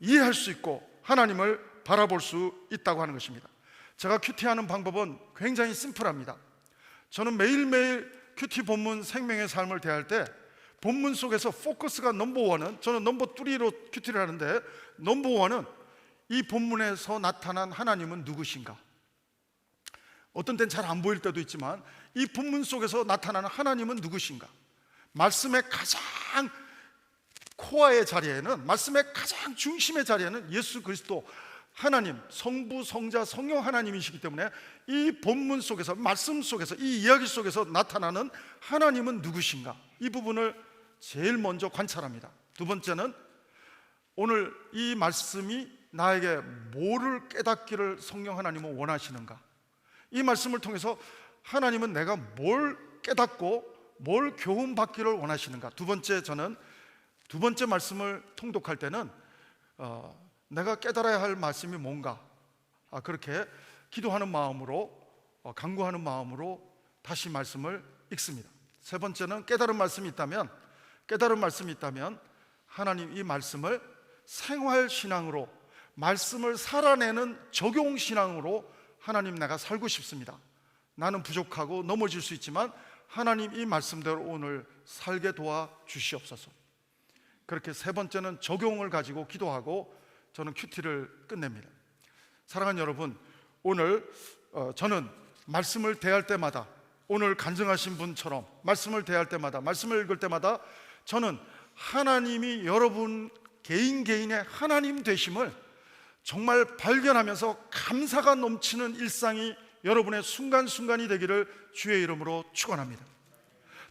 이해할 수 있고 하나님을 바라볼 수 있다고 하는 것입니다. 제가 큐티하는 방법은 굉장히 심플합니다. 저는 매일매일 큐티 본문 생명의 삶을 대할 때 본문 속에서 포커스가 넘버원은, 저는 넘버3로 큐티를 하는데 넘버원은 이 본문에서 나타난 하나님은 누구신가. 어떤 때는 잘 안 보일 때도 있지만 이 본문 속에서 나타나는 하나님은 누구신가. 말씀의 가장 코어의 자리에는, 말씀의 가장 중심의 자리에는 예수 그리스도 하나님, 성부, 성자, 성령 하나님이시기 때문에 이 본문 속에서, 말씀 속에서, 이 이야기 속에서 나타나는 하나님은 누구신가, 이 부분을 제일 먼저 관찰합니다. 두 번째는 오늘 이 말씀이 나에게 뭐를 깨닫기를 성령 하나님은 원하시는가. 이 말씀을 통해서 하나님은 내가 뭘 깨닫고 뭘 교훈받기를 원하시는가. 두 번째, 저는 두 번째 말씀을 통독할 때는 내가 깨달아야 할 말씀이 뭔가, 그렇게 기도하는 마음으로, 간구하는 마음으로 다시 말씀을 읽습니다. 세 번째는 깨달은 말씀이 있다면 하나님, 이 말씀을 생활신앙으로, 말씀을 살아내는 적용신앙으로 하나님, 내가 살고 싶습니다. 나는 부족하고 넘어질 수 있지만 하나님, 이 말씀대로 오늘 살게 도와주시옵소서. 그렇게 세 번째는 적용을 가지고 기도하고 저는 큐티를 끝냅니다. 사랑하는 여러분, 오늘 저는 말씀을 대할 때마다, 오늘 간증하신 분처럼 말씀을 대할 때마다, 말씀을 읽을 때마다 저는 하나님이 여러분 개인의 하나님 되심을 정말 발견하면서 감사가 넘치는 일상이 여러분의 순간순간이 되기를 주의 이름으로 축원합니다.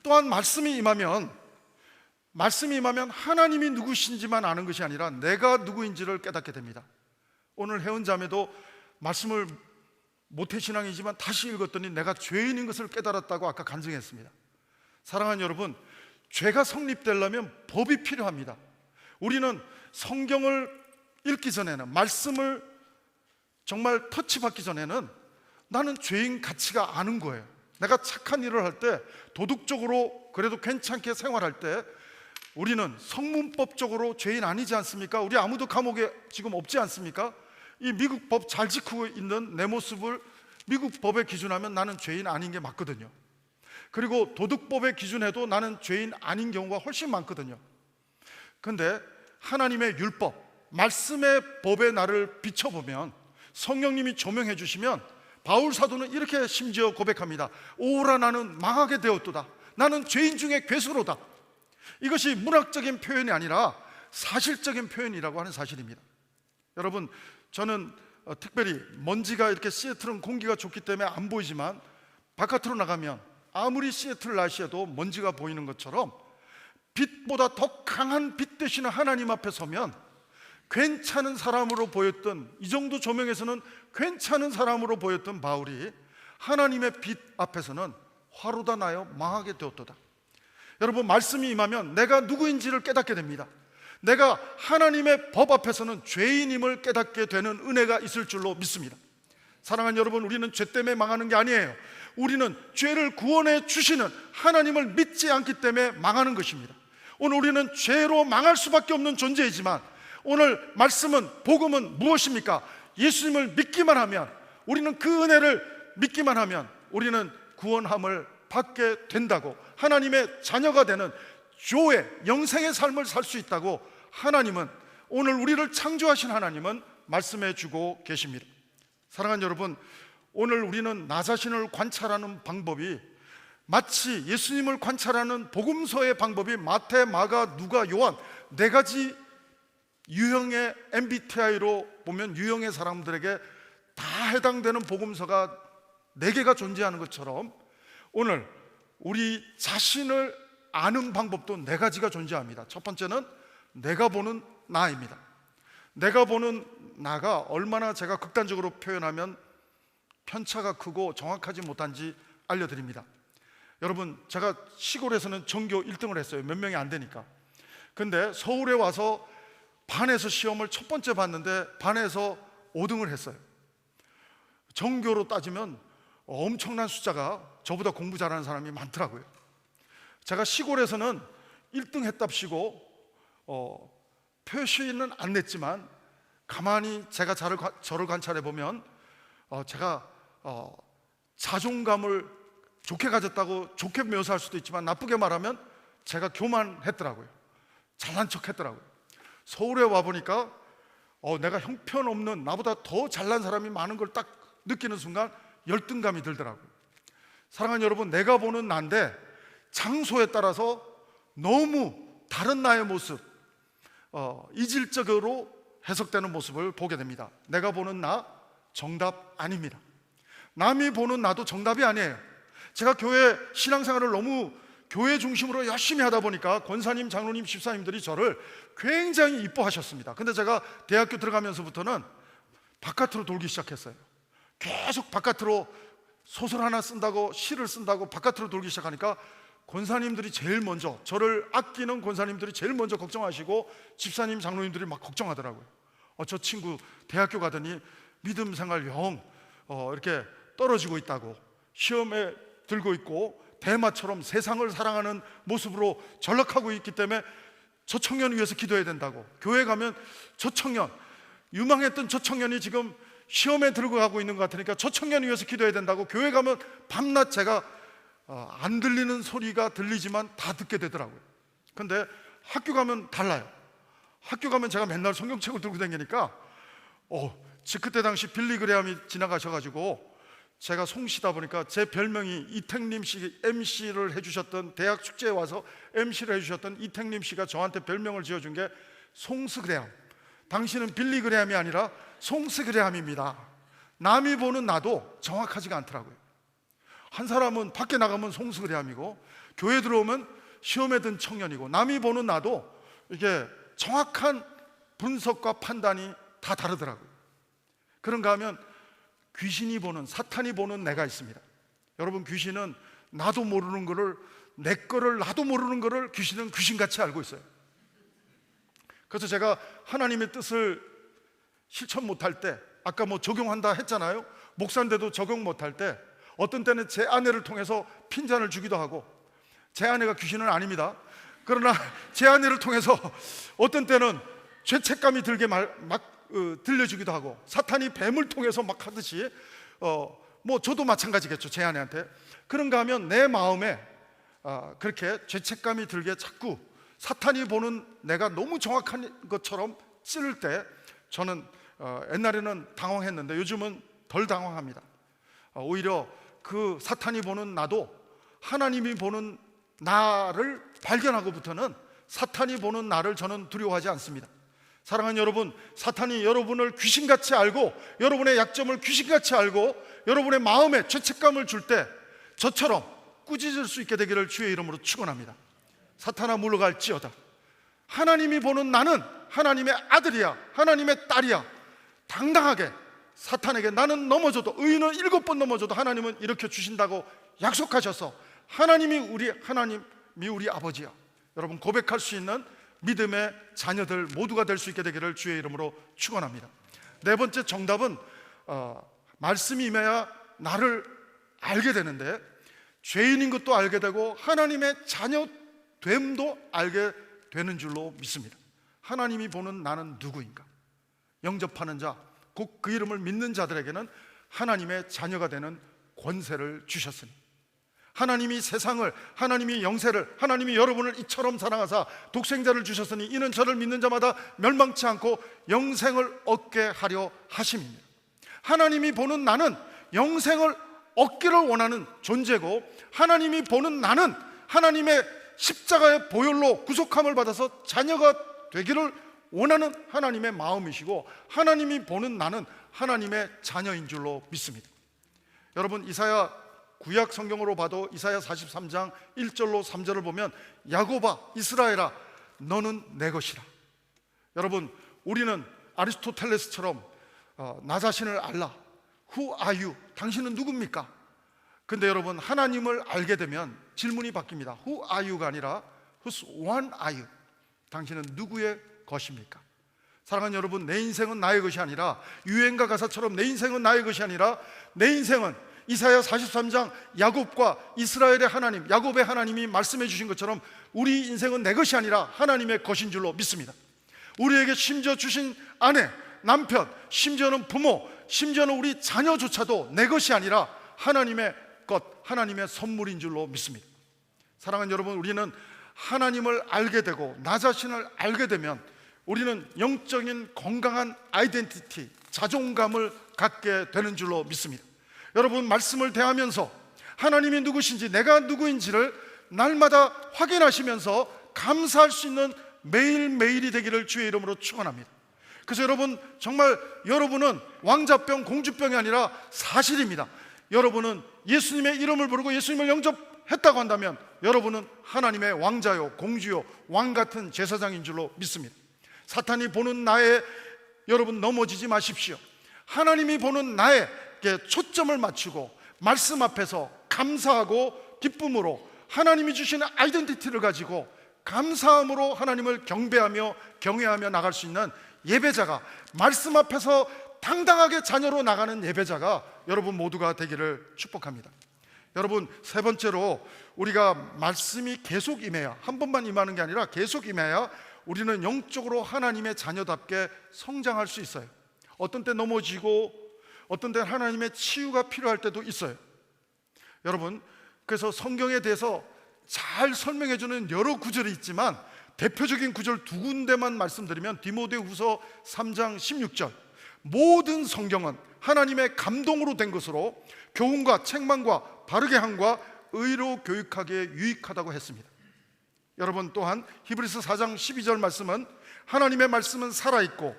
또한 말씀이 임하면 하나님이 누구신지만 아는 것이 아니라 내가 누구인지를 깨닫게 됩니다. 오늘 혜은자매도 말씀을 모태신앙이지만 다시 읽었더니 내가 죄인인 것을 깨달았다고 아까 간증했습니다. 사랑하는 여러분, 죄가 성립되려면 법이 필요합니다. 우리는 성경을 읽기 전에는, 말씀을 정말 터치받기 전에는 나는 죄인 가치가 아는 거예요. 내가 착한 일을 할 때, 도덕적으로 그래도 괜찮게 생활할 때 우리는 성문법적으로 죄인 아니지 않습니까? 우리 아무도 감옥에 지금 없지 않습니까? 이 미국 법 잘 지키고 있는 내 모습을 미국 법에 기준하면 나는 죄인 아닌 게 맞거든요. 그리고 도덕법에 기준해도 나는 죄인 아닌 경우가 훨씬 많거든요. 그런데 하나님의 율법, 말씀의 법에 나를 비춰보면, 성령님이 조명해 주시면 바울 사도는 이렇게 심지어 고백합니다. 오라, 나는 망하게 되었도다. 나는 죄인 중에 괴수로다. 이것이 문학적인 표현이 아니라 사실적인 표현이라고 하는 사실입니다. 여러분, 저는 특별히 먼지가 이렇게 시애틀은 공기가 좋기 때문에 안 보이지만 바깥으로 나가면 아무리 시애틀 날씨에도 먼지가 보이는 것처럼 빛보다 더 강한 빛 되시는 하나님 앞에 서면 괜찮은 사람으로 보였던, 이 정도 조명에서는 괜찮은 사람으로 보였던 바울이 하나님의 빛 앞에서는 화로다 나여 망하게 되었도다. 여러분, 말씀이 임하면 내가 누구인지를 깨닫게 됩니다. 내가 하나님의 법 앞에서는 죄인임을 깨닫게 되는 은혜가 있을 줄로 믿습니다. 사랑하는 여러분, 우리는 죄 때문에 망하는 게 아니에요. 우리는 죄를 구원해 주시는 하나님을 믿지 않기 때문에 망하는 것입니다. 오늘 우리는 죄로 망할 수밖에 없는 존재이지만 오늘 말씀은, 복음은 무엇입니까? 예수님을 믿기만 하면, 우리는 그 은혜를 믿기만 하면 우리는 구원함을 받게 된다고, 하나님의 자녀가 되는 조의 영생의 삶을 살 수 있다고 하나님은, 오늘 우리를 창조하신 하나님은 말씀해 주고 계십니다. 사랑하는 여러분, 오늘 우리는 나 자신을 관찰하는 방법이 마치 예수님을 관찰하는 복음서의 방법이 마태, 마가, 누가, 요한 네 가지 유형의 MBTI로 보면 유형의 사람들에게 다 해당되는 복음서가 네 개가 존재하는 것처럼 오늘 우리 자신을 아는 방법도 네 가지가 존재합니다. 첫 번째는 내가 보는 나입니다. 내가 보는 나가 얼마나 제가 극단적으로 표현하면 편차가 크고 정확하지 못한지 알려드립니다. 여러분, 제가 시골에서는 전교 1등을 했어요. 몇 명이 안 되니까. 근데 서울에 와서 반에서 시험을 첫 번째 봤는데 반에서 5등을 했어요. 전교로 따지면 엄청난 숫자가, 저보다 공부 잘하는 사람이 많더라고요. 제가 시골에서는 1등 했답시고 표시는 안 냈지만 가만히 제가 저를 관찰해 보면 제가 자존감을 좋게 가졌다고 좋게 묘사할 수도 있지만 나쁘게 말하면 제가 교만했더라고요. 잘난 척 했더라고요. 서울에 와보니까 내가 형편없는, 나보다 더 잘난 사람이 많은 걸 딱 느끼는 순간 열등감이 들더라고요. 사랑하는 여러분, 내가 보는 나인데 장소에 따라서 너무 다른 나의 모습, 이질적으로 해석되는 모습을 보게 됩니다. 내가 보는 나 정답 아닙니다. 남이 보는 나도 정답이 아니에요. 제가 교회 신앙생활을 너무 교회 중심으로 열심히 하다 보니까 권사님, 장로님, 집사님들이 저를 굉장히 이뻐하셨습니다. 근데 제가 대학교 들어가면서부터는 바깥으로 돌기 시작했어요. 계속 바깥으로 소설 하나 쓴다고, 시를 쓴다고 바깥으로 돌기 시작하니까 권사님들이 제일 먼저, 저를 아끼는 권사님들이 제일 먼저 걱정하시고 집사님, 장로님들이 막 걱정하더라고요. 저 친구 대학교 가더니 믿음 생활 영 이렇게 떨어지고 있다고, 시험에 들고 있고 대마처럼 세상을 사랑하는 모습으로 전락하고 있기 때문에 저 청년을 위해서 기도해야 된다고, 교회 가면 저 청년, 유망했던 저 청년이 지금 시험에 들고 가고 있는 것 같으니까 저 청년을 위해서 기도해야 된다고, 교회 가면 밤낮 제가 안 들리는 소리가 들리지만 다 듣게 되더라고요. 근데 학교 가면 달라요. 학교 가면 제가 맨날 성경책을 들고 다니니까 그때 당시 빌리 그레함이 지나가셔가지고 제가 송시다 보니까 제 별명이 이택림 씨, MC를 해주셨던, 대학 축제에 와서 MC를 해주셨던 이택림 씨가 저한테 별명을 지어준 게 송스 그레함. 당신은 빌리 그레함이 아니라 송스 그레함입니다. 남이 보는 나도 정확하지가 않더라고요. 한 사람은 밖에 나가면 송스 그레함이고 교회 들어오면 시험에 든 청년이고, 남이 보는 나도 이게 정확한 분석과 판단이 다 다르더라고요. 그런가 하면 귀신이 보는, 사탄이 보는 내가 있습니다. 여러분, 귀신은 나도 모르는 거를, 내 거를 나도 모르는 거를 귀신은 귀신같이 알고 있어요. 그래서 제가 하나님의 뜻을 실천 못할 때, 아까 적용한다 했잖아요. 목사인데도 적용 못할 때 어떤 때는 제 아내를 통해서 핀잔을 주기도 하고, 제 아내가 귀신은 아닙니다. 그러나 제 아내를 통해서 어떤 때는 죄책감이 들게 들려주기도 하고, 사탄이 뱀을 통해서 막 하듯이 저도 마찬가지겠죠. 제 아내한테. 그런가 하면 내 마음에 그렇게 죄책감이 들게 자꾸 사탄이 보는 내가 너무 정확한 것처럼 찌를 때 저는 옛날에는 당황했는데 요즘은 덜 당황합니다. 오히려 그 사탄이 보는 나도 하나님이 보는 나를 발견하고부터는 사탄이 보는 나를 저는 두려워하지 않습니다. 사랑하는 여러분, 사탄이 여러분을 귀신같이 알고 여러분의 약점을 귀신같이 알고 여러분의 마음에 죄책감을 줄 때 저처럼 꾸짖을 수 있게 되기를 주의 이름으로 축원합니다. 사탄아 물러갈지어다. 하나님이 보는 나는 하나님의 아들이야, 하나님의 딸이야. 당당하게 사탄에게 나는 넘어져도, 의인은 7번 넘어져도 하나님은 일으켜 주신다고 약속하셔서 하나님이 우리 아버지야. 여러분, 고백할 수 있는 믿음의 자녀들 모두가 될 수 있게 되기를 주의 이름으로 축원합니다. 네 번째 정답은 말씀이 임해야 나를 알게 되는데, 죄인인 것도 알게 되고 하나님의 자녀됨도 알게 되는 줄로 믿습니다. 하나님이 보는 나는 누구인가? 영접하는 자, 곧 그 이름을 믿는 자들에게는 하나님의 자녀가 되는 권세를 주셨으니, 하나님이 세상을, 하나님이 영세를, 하나님이 여러분을 이처럼 사랑하사 독생자를 주셨으니 이는 저를 믿는 자마다 멸망치 않고 영생을 얻게 하려 하심입니다. 하나님이 보는 나는 영생을 얻기를 원하는 존재고, 하나님이 보는 나는 하나님의 십자가의 보혈로 구속함을 받아서 자녀가 되기를 원하는 하나님의 마음이시고, 하나님이 보는 나는 하나님의 자녀인 줄로 믿습니다. 여러분, 이사야 구약 성경으로 봐도 이사야 43장 1절로 3절을 보면 야곱아 이스라엘아 너는 내 것이라. 여러분, 우리는 아리스토텔레스처럼 나 자신을 알라, Who are you? 당신은 누굽니까? 근데 여러분, 하나님을 알게 되면 질문이 바뀝니다. Who are you가 아니라 Whose one are you? 당신은 누구의 것입니까? 사랑하는 여러분, 내 인생은 나의 것이 아니라, 유행가 가사처럼 내 인생은 나의 것이 아니라, 내 인생은 이사야 43장 야곱과 이스라엘의 하나님, 야곱의 하나님이 말씀해 주신 것처럼 우리 인생은 내 것이 아니라 하나님의 것인 줄로 믿습니다. 우리에게 심지어 주신 아내, 남편, 심지어는 부모, 심지어는 우리 자녀조차도 내 것이 아니라 하나님의 것, 하나님의 선물인 줄로 믿습니다. 사랑하는 여러분, 우리는 하나님을 알게 되고 나 자신을 알게 되면 우리는 영적인 건강한 아이덴티티, 자존감을 갖게 되는 줄로 믿습니다. 여러분, 말씀을 대하면서 하나님이 누구신지, 내가 누구인지를 날마다 확인하시면서 감사할 수 있는 매일매일이 되기를 주의 이름으로 축원합니다. 그래서 여러분, 정말 여러분은 왕자병, 공주병이 아니라 사실입니다. 여러분은 예수님의 이름을 부르고 예수님을 영접했다고 한다면 여러분은 하나님의 왕자요, 공주요, 왕 같은 제사장인 줄로 믿습니다. 사탄이 보는 나에 여러분 넘어지지 마십시오. 하나님이 보는 나에게 초점을 맞추고 말씀 앞에서 감사하고 기쁨으로 하나님이 주시는 아이덴티티를 가지고 감사함으로 하나님을 경배하며 경외하며 나갈 수 있는 예배자가, 말씀 앞에서 당당하게 자녀로 나가는 예배자가 여러분 모두가 되기를 축복합니다. 여러분, 세 번째로 우리가 말씀이 계속 임해야, 한 번만 임하는 게 아니라 계속 임해야 우리는 영적으로 하나님의 자녀답게 성장할 수 있어요. 어떤 때 넘어지고 어떤 때 하나님의 치유가 필요할 때도 있어요. 여러분, 그래서 성경에 대해서 잘 설명해 주는 여러 구절이 있지만 대표적인 구절 두 군데만 말씀드리면, 디모데후서 3장 16절, 모든 성경은 하나님의 감동으로 된 것으로 교훈과 책망과 바르게 함과 의로 교육하기에 유익하다고 했습니다. 여러분, 또한 히브리서 4장 12절 말씀은 하나님의 말씀은 살아있고,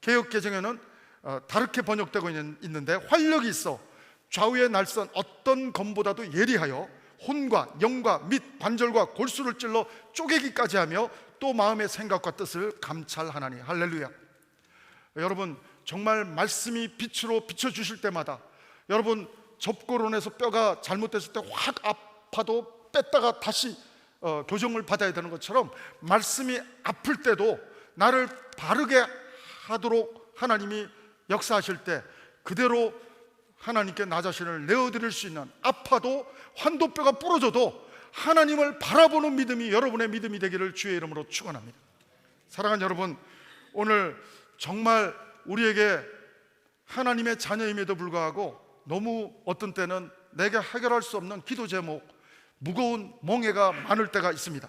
개역개정에는 다르게 번역되고 있는데 활력이 있어 좌우의 날선 어떤 검보다도 예리하여 혼과 영과 및 관절과 골수를 찔러 쪼개기까지 하며 또 마음의 생각과 뜻을 감찰하나니. 할렐루야. 여러분, 정말 말씀이 빛으로 비춰주실 때마다, 여러분 접고론에서 뼈가 잘못됐을 때 확 아파도 뺐다가 다시 교정을 받아야 되는 것처럼 말씀이 아플 때도 나를 바르게 하도록 하나님이 역사하실 때 그대로 하나님께 나 자신을 내어드릴 수 있는, 아파도 환도뼈가 부러져도 하나님을 바라보는 믿음이 여러분의 믿음이 되기를 주의 이름으로 축원합니다. 사랑하는 여러분, 오늘 정말 우리에게 하나님의 자녀임에도 불구하고 너무 어떤 때는 내게 해결할 수 없는 기도 제목, 무거운 멍해가 많을 때가 있습니다.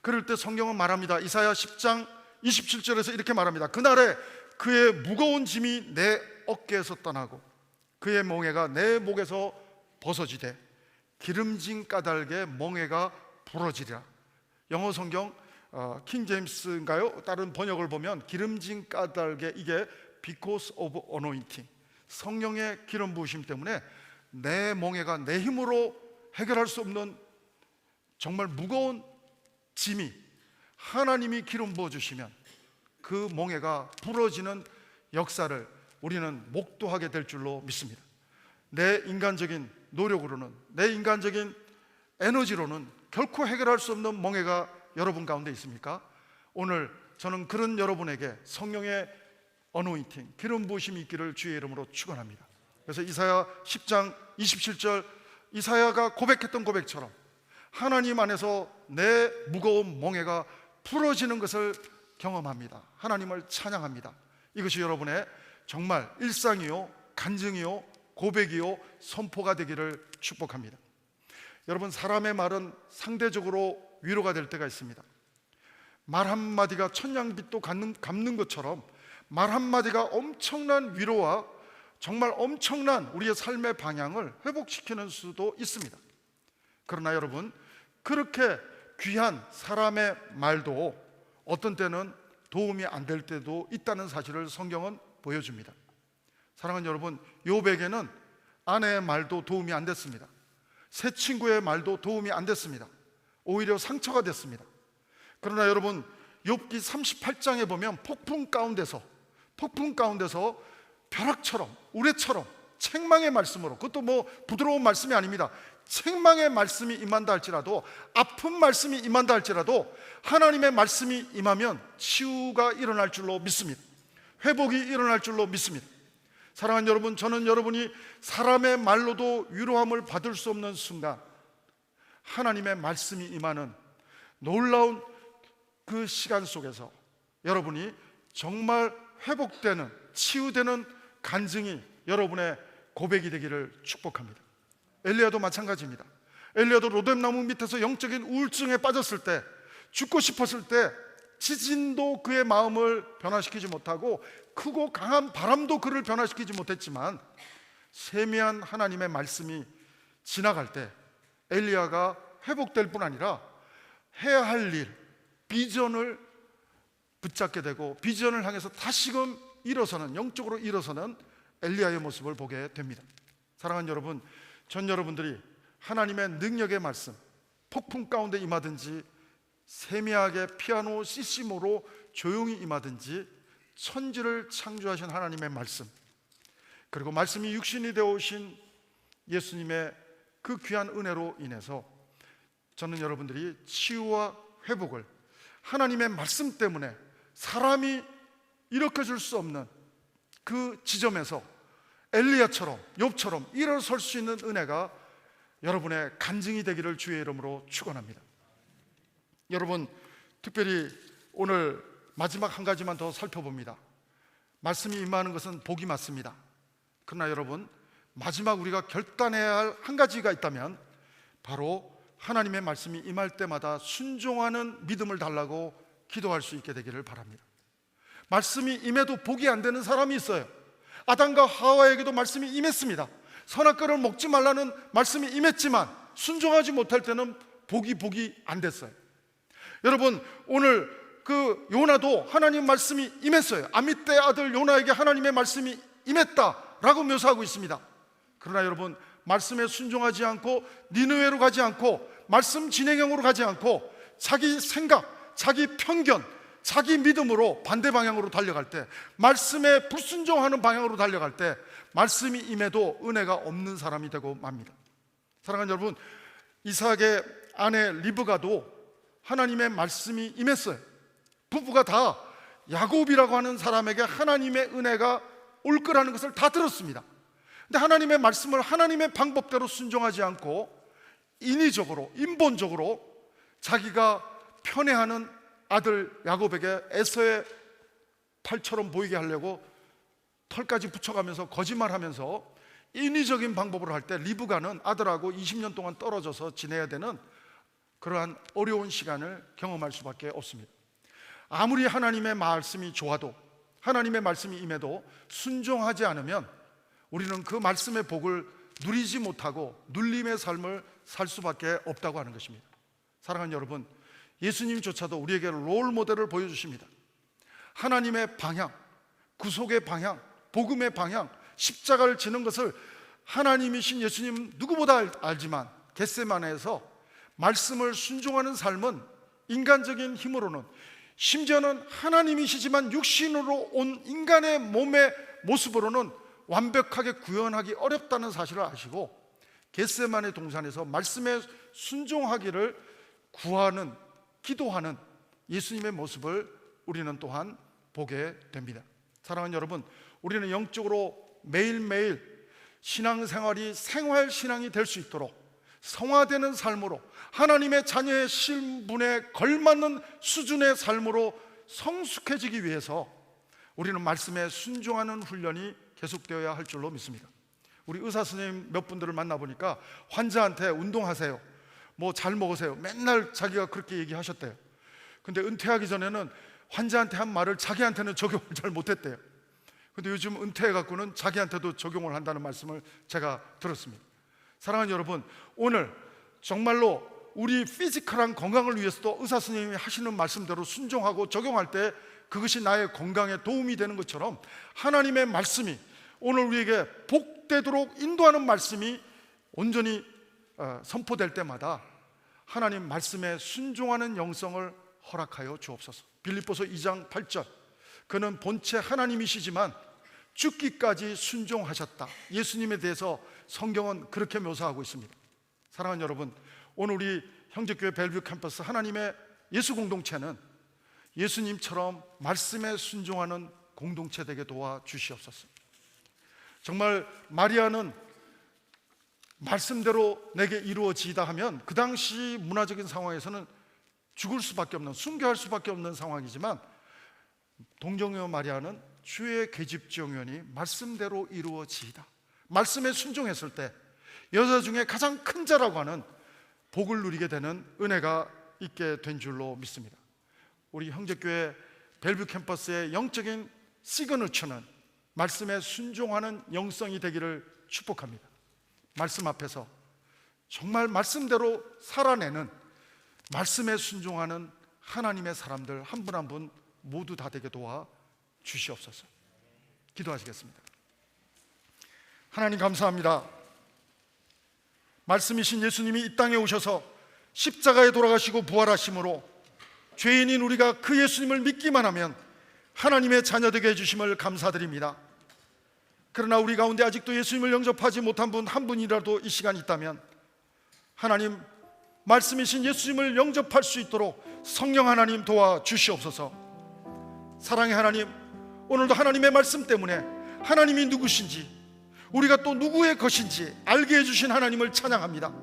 그럴 때 성경은 말합니다. 이사야 10장 27절에서 이렇게 말합니다. 그날에 그의 무거운 짐이 내 어깨에서 떠나고 그의 멍에가 내 목에서 벗어지되 기름진 까닭에 멍에가 부러지리라. 영어 성경 킹 제임스인가요? 다른 번역을 보면 기름진 까닭에 이게 because of anointing, 성령의 기름 부으심 때문에 내 멍에가 내 힘으로 해결할 수 없는 정말 무거운 짐이 하나님이 기름 부어주시면 그 멍에가 부러지는 역사를 우리는 목도하게 될 줄로 믿습니다. 내 인간적인 노력으로는, 내 인간적인 에너지로는 결코 해결할 수 없는 멍에가 여러분 가운데 있습니까? 오늘 저는 그런 여러분에게 성령의 어노인팅, 기름 부으심이 있기를 주의 이름으로 축원합니다. 그래서 이사야 10장 27절, 이사야가 고백했던 고백처럼 하나님 안에서 내 무거운 멍에가 풀어지는 것을 경험합니다. 하나님을 찬양합니다. 이것이 여러분의 정말 일상이요, 간증이요, 고백이요, 선포가 되기를 축복합니다. 여러분, 사람의 말은 상대적으로 위로가 될 때가 있습니다. 말 한마디가 천냥빚도 갚는 것처럼 말 한마디가 엄청난 위로와 정말 엄청난 우리의 삶의 방향을 회복시키는 수도 있습니다. 그러나 여러분, 그렇게 귀한 사람의 말도 어떤 때는 도움이 안 될 때도 있다는 사실을 성경은 보여줍니다. 사랑하는 여러분, 욥에게는 아내의 말도 도움이 안 됐습니다. 새 친구의 말도 도움이 안 됐습니다. 오히려 상처가 됐습니다. 그러나 여러분, 욥기 38장에 보면 폭풍 가운데서 벼락처럼, 우레처럼 책망의 말씀으로, 그것도 뭐 부드러운 말씀이 아닙니다. 책망의 말씀이 임한다 할지라도, 아픈 말씀이 임한다 할지라도 하나님의 말씀이 임하면 치유가 일어날 줄로 믿습니다. 회복이 일어날 줄로 믿습니다. 사랑하는 여러분, 저는 여러분이 사람의 말로도 위로함을 받을 수 없는 순간 하나님의 말씀이 임하는 놀라운 그 시간 속에서 여러분이 정말 회복되는, 치유되는 간증이 여러분의 고백이 되기를 축복합니다. 엘리야도 마찬가지입니다. 엘리야도 로뎀나무 밑에서 영적인 우울증에 빠졌을 때, 죽고 싶었을 때 지진도 그의 마음을 변화시키지 못하고 크고 강한 바람도 그를 변화시키지 못했지만 세미한 하나님의 말씀이 지나갈 때 엘리야가 회복될 뿐 아니라 해야 할 일, 비전을 붙잡게 되고 비전을 향해서 다시금 일어서는, 영적으로 일어서는 엘리야의 모습을 보게 됩니다. 사랑하는 여러분, 전 여러분들이 하나님의 능력의 말씀, 폭풍 가운데 임하든지 세미하게 피아노 시시모로 조용히 임하든지 천지를 창조하신 하나님의 말씀, 그리고 말씀이 육신이 되어 오신 예수님의 그 귀한 은혜로 인해서 저는 여러분들이 치유와 회복을 하나님의 말씀 때문에 사람이 일으켜 줄 수 없는 그 지점에서 엘리야처럼, 욥처럼 일어설 수 있는 은혜가 여러분의 간증이 되기를 주의 이름으로 축원합니다. 여러분, 특별히 오늘 마지막 한 가지만 더 살펴봅니다. 말씀이 임하는 것은 복이 맞습니다. 그러나 여러분, 마지막 우리가 결단해야 할 한 가지가 있다면 바로 하나님의 말씀이 임할 때마다 순종하는 믿음을 달라고 기도할 수 있게 되기를 바랍니다. 말씀이 임해도 복이 안 되는 사람이 있어요. 아담과 하와에게도 말씀이 임했습니다. 선악과를 먹지 말라는 말씀이 임했지만 순종하지 못할 때는 복이 안 됐어요. 여러분, 오늘 그 요나도 하나님 말씀이 임했어요. 아미떼 아들 요나에게 하나님의 말씀이 임했다라고 묘사하고 있습니다. 그러나 여러분, 말씀에 순종하지 않고 니느웨로 가지 않고 말씀 진행형으로 가지 않고 자기 생각, 자기 편견, 자기 믿음으로 반대 방향으로 달려갈 때, 말씀에 불순종하는 방향으로 달려갈 때 말씀이 임해도 은혜가 없는 사람이 되고 맙니다. 사랑하는 여러분, 이삭의 아내 리브가도 하나님의 말씀이 임했어요. 부부가 다 야곱이라고 하는 사람에게 하나님의 은혜가 올 거라는 것을 다 들었습니다. 근데 하나님의 말씀을 하나님의 방법대로 순종하지 않고 인위적으로, 인본적으로 자기가 편애하는 아들 야곱에게 에서의 팔처럼 보이게 하려고 털까지 붙여가면서 거짓말하면서 인위적인 방법으로 할 때 리브가는 아들하고 20년 동안 떨어져서 지내야 되는 그러한 어려운 시간을 경험할 수밖에 없습니다. 아무리 하나님의 말씀이 좋아도, 하나님의 말씀이 임해도 순종하지 않으면 우리는 그 말씀의 복을 누리지 못하고 눌림의 삶을 살 수밖에 없다고 하는 것입니다. 사랑하는 여러분, 예수님조차도 우리에게 롤 모델을 보여주십니다. 하나님의 방향, 구속의 방향, 복음의 방향, 십자가를 지는 것을 하나님이신 예수님 누구보다 알지만 겟세마네에서 말씀을 순종하는 삶은 인간적인 힘으로는, 심지어는 하나님이시지만 육신으로 온 인간의 몸의 모습으로는 완벽하게 구현하기 어렵다는 사실을 아시고 겟세마네 동산에서 말씀에 순종하기를 구하는, 기도하는 예수님의 모습을 우리는 또한 보게 됩니다. 사랑하는 여러분, 우리는 영적으로 매일매일 신앙생활이 생활신앙이 될 수 있도록 성화되는 삶으로, 하나님의 자녀의 신분에 걸맞는 수준의 삶으로 성숙해지기 위해서 우리는 말씀에 순종하는 훈련이 계속되어야 할 줄로 믿습니다. 우리 의사 선생님 몇 분들을 만나보니까 환자한테 운동하세요, 뭐 잘 먹으세요, 맨날 자기가 그렇게 얘기하셨대요. 근데 은퇴하기 전에는 환자한테 한 말을 자기한테는 적용을 잘 못했대요. 근데 요즘 은퇴해갖고는 자기한테도 적용을 한다는 말씀을 제가 들었습니다. 사랑하는 여러분, 오늘 정말로 우리 피지컬한 건강을 위해서도 의사 선생님이 하시는 말씀대로 순종하고 적용할 때 그것이 나의 건강에 도움이 되는 것처럼 하나님의 말씀이 오늘 우리에게 복되도록 인도하는 말씀이 온전히 선포될 때마다 하나님 말씀에 순종하는 영성을 허락하여 주옵소서. 빌립보서 2장 8절, 그는 본체 하나님이시지만 죽기까지 순종하셨다. 예수님에 대해서 성경은 그렇게 묘사하고 있습니다. 사랑하는 여러분, 오늘 우리 형제교회 벨뷰 캠퍼스 하나님의 예수 공동체는 예수님처럼 말씀에 순종하는 공동체 되게 도와주시옵소서. 정말 마리아는 말씀대로 내게 이루어지다 하면 그 당시 문화적인 상황에서는 죽을 수밖에 없는, 순교할 수밖에 없는 상황이지만 동정녀 마리아는 주의 계집종연이 말씀대로 이루어지이다, 말씀에 순종했을 때 여자 중에 가장 큰 자라고 하는 복을 누리게 되는 은혜가 있게 된 줄로 믿습니다. 우리 형제교회 벨뷰 캠퍼스의 영적인 시그니처는 말씀에 순종하는 영성이 되기를 축복합니다. 말씀 앞에서 정말 말씀대로 살아내는, 말씀에 순종하는 하나님의 사람들 한 분 한 분 모두 다 되게 도와 주시옵소서. 기도하시겠습니다. 하나님 감사합니다. 말씀이신 예수님이 이 땅에 오셔서 십자가에 돌아가시고 부활하심으로 죄인인 우리가 그 예수님을 믿기만 하면 하나님의 자녀 되게 해주심을 감사드립니다. 그러나 우리 가운데 아직도 예수님을 영접하지 못한 분 한 분이라도 이 시간 있다면 하나님, 말씀이신 예수님을 영접할 수 있도록 성령 하나님 도와주시옵소서. 사랑의 하나님, 오늘도 하나님의 말씀 때문에 하나님이 누구신지, 우리가 또 누구의 것인지 알게 해주신 하나님을 찬양합니다.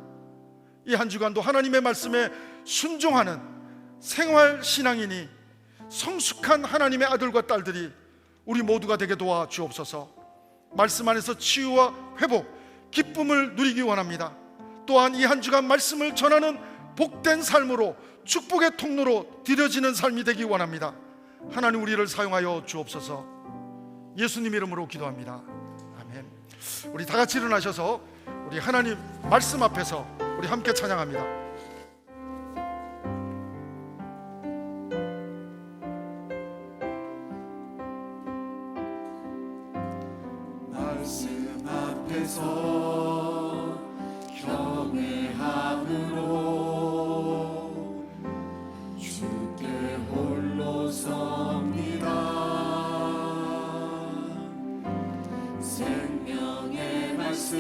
이 한 주간도 하나님의 말씀에 순종하는 생활신앙인이 성숙한 하나님의 아들과 딸들이 우리 모두가 되게 도와주옵소서. 말씀 안에서 치유와 회복, 기쁨을 누리기 원합니다. 또한 이 한 주간 말씀을 전하는 복된 삶으로, 축복의 통로로 드려지는 삶이 되기 원합니다. 하나님, 우리를 사용하여 주옵소서. 예수님 이름으로 기도합니다. 아멘. 우리 다 같이 일어나셔서 우리 하나님 말씀 앞에서 우리 함께 찬양합니다. 말씀 앞에서 경외함으로 주께 홀로 섭니다. 생명의 말씀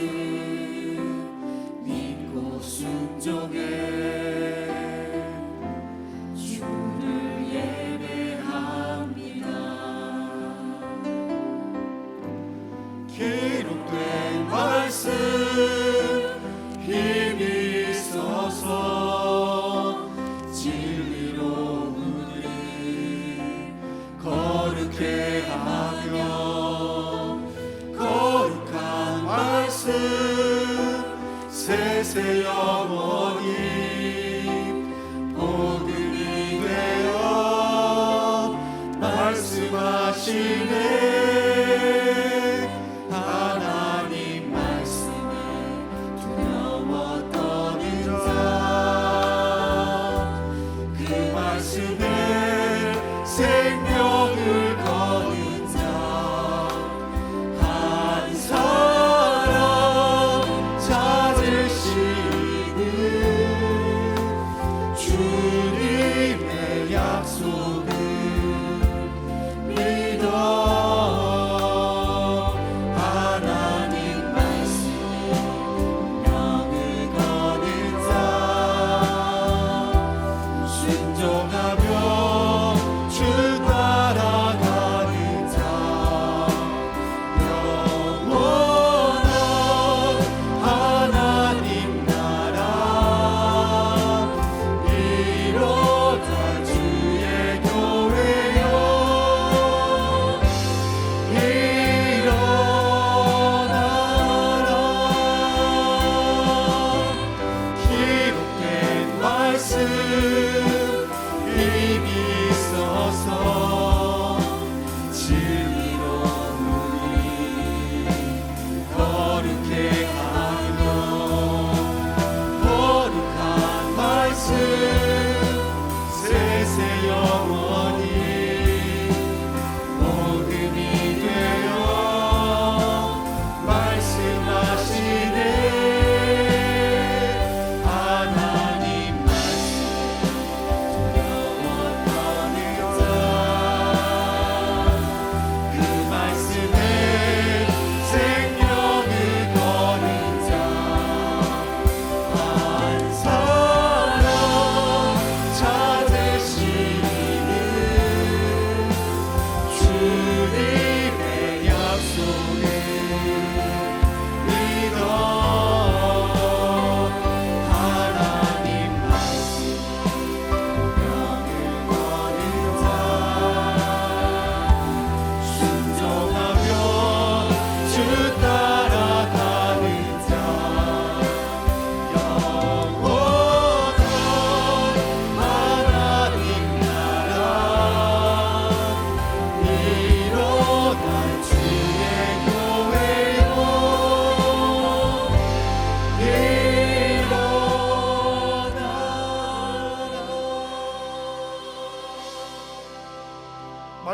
믿고 순종해 주를 예배합니다. 기록된 말씀 힘이 있어서 진리로 우리 거룩해 하며 거룩한 말씀 세세 영원히 복음이 되어 말씀하시네. 하나님 말씀에 두려워 떠는 자 그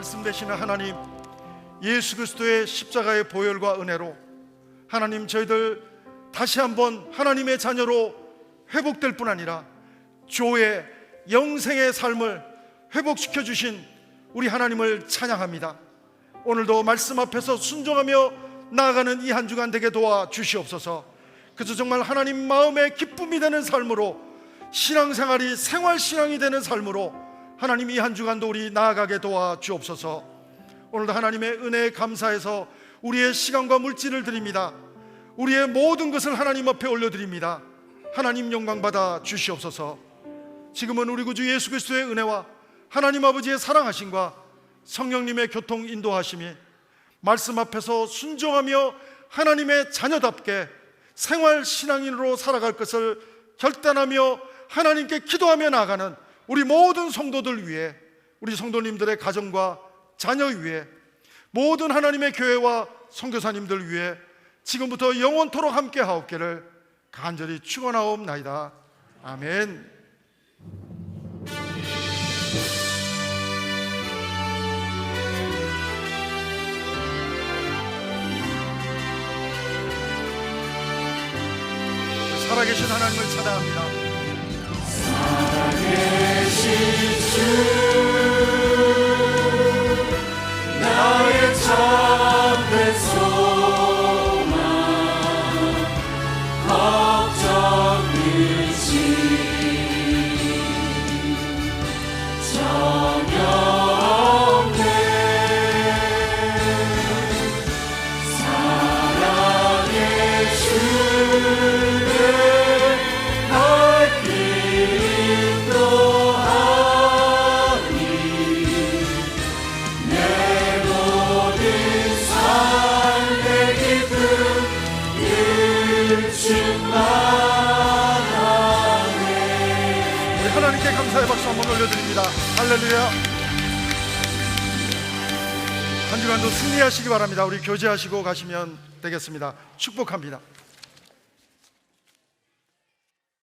말씀 되시는 하나님, 예수 그리스도의 십자가의 보혈과 은혜로 하나님, 저희들 다시 한번 하나님의 자녀로 회복될 뿐 아니라 조의 영생의 삶을 회복시켜 주신 우리 하나님을 찬양합니다. 오늘도 말씀 앞에서 순종하며 나아가는 이 한 주간 되게 도와 주시옵소서. 그저 정말 하나님 마음에 기쁨이 되는 삶으로, 신앙생활이 생활신앙이 되는 삶으로 하나님 이 한 주간도 우리 나아가게 도와 주옵소서. 오늘도 하나님의 은혜에 감사해서 우리의 시간과 물질을 드립니다. 우리의 모든 것을 하나님 앞에 올려드립니다. 하나님 영광 받아 주시옵소서. 지금은 우리 구주 예수 그리스도의 은혜와 하나님 아버지의 사랑하심과 성령님의 교통 인도하심이 말씀 앞에서 순종하며 하나님의 자녀답게 생활 신앙인으로 살아갈 것을 결단하며 하나님께 기도하며 나아가는 우리 모든 성도들 위해, 우리 성도님들의 가정과 자녀 위해, 모든 하나님의 교회와 선교사님들 위해 지금부터 영원토록 함께 하옵기를 간절히 축원하옵나이다. 아멘. 살아계신 하나님을 찬양합니다. 나의 참된 소망, 걱정 의심 전혀 없네. 사랑의 주를 날 인도하니 내 모든 삶의 기쁨 일충만하네. 우리 하나님께 감사의 박수 한번 올려드립니다. 할렐루야. 한 주간도 승리하시기 바랍니다. 우리 교제하시고 가시면 되겠습니다. 축복합니다.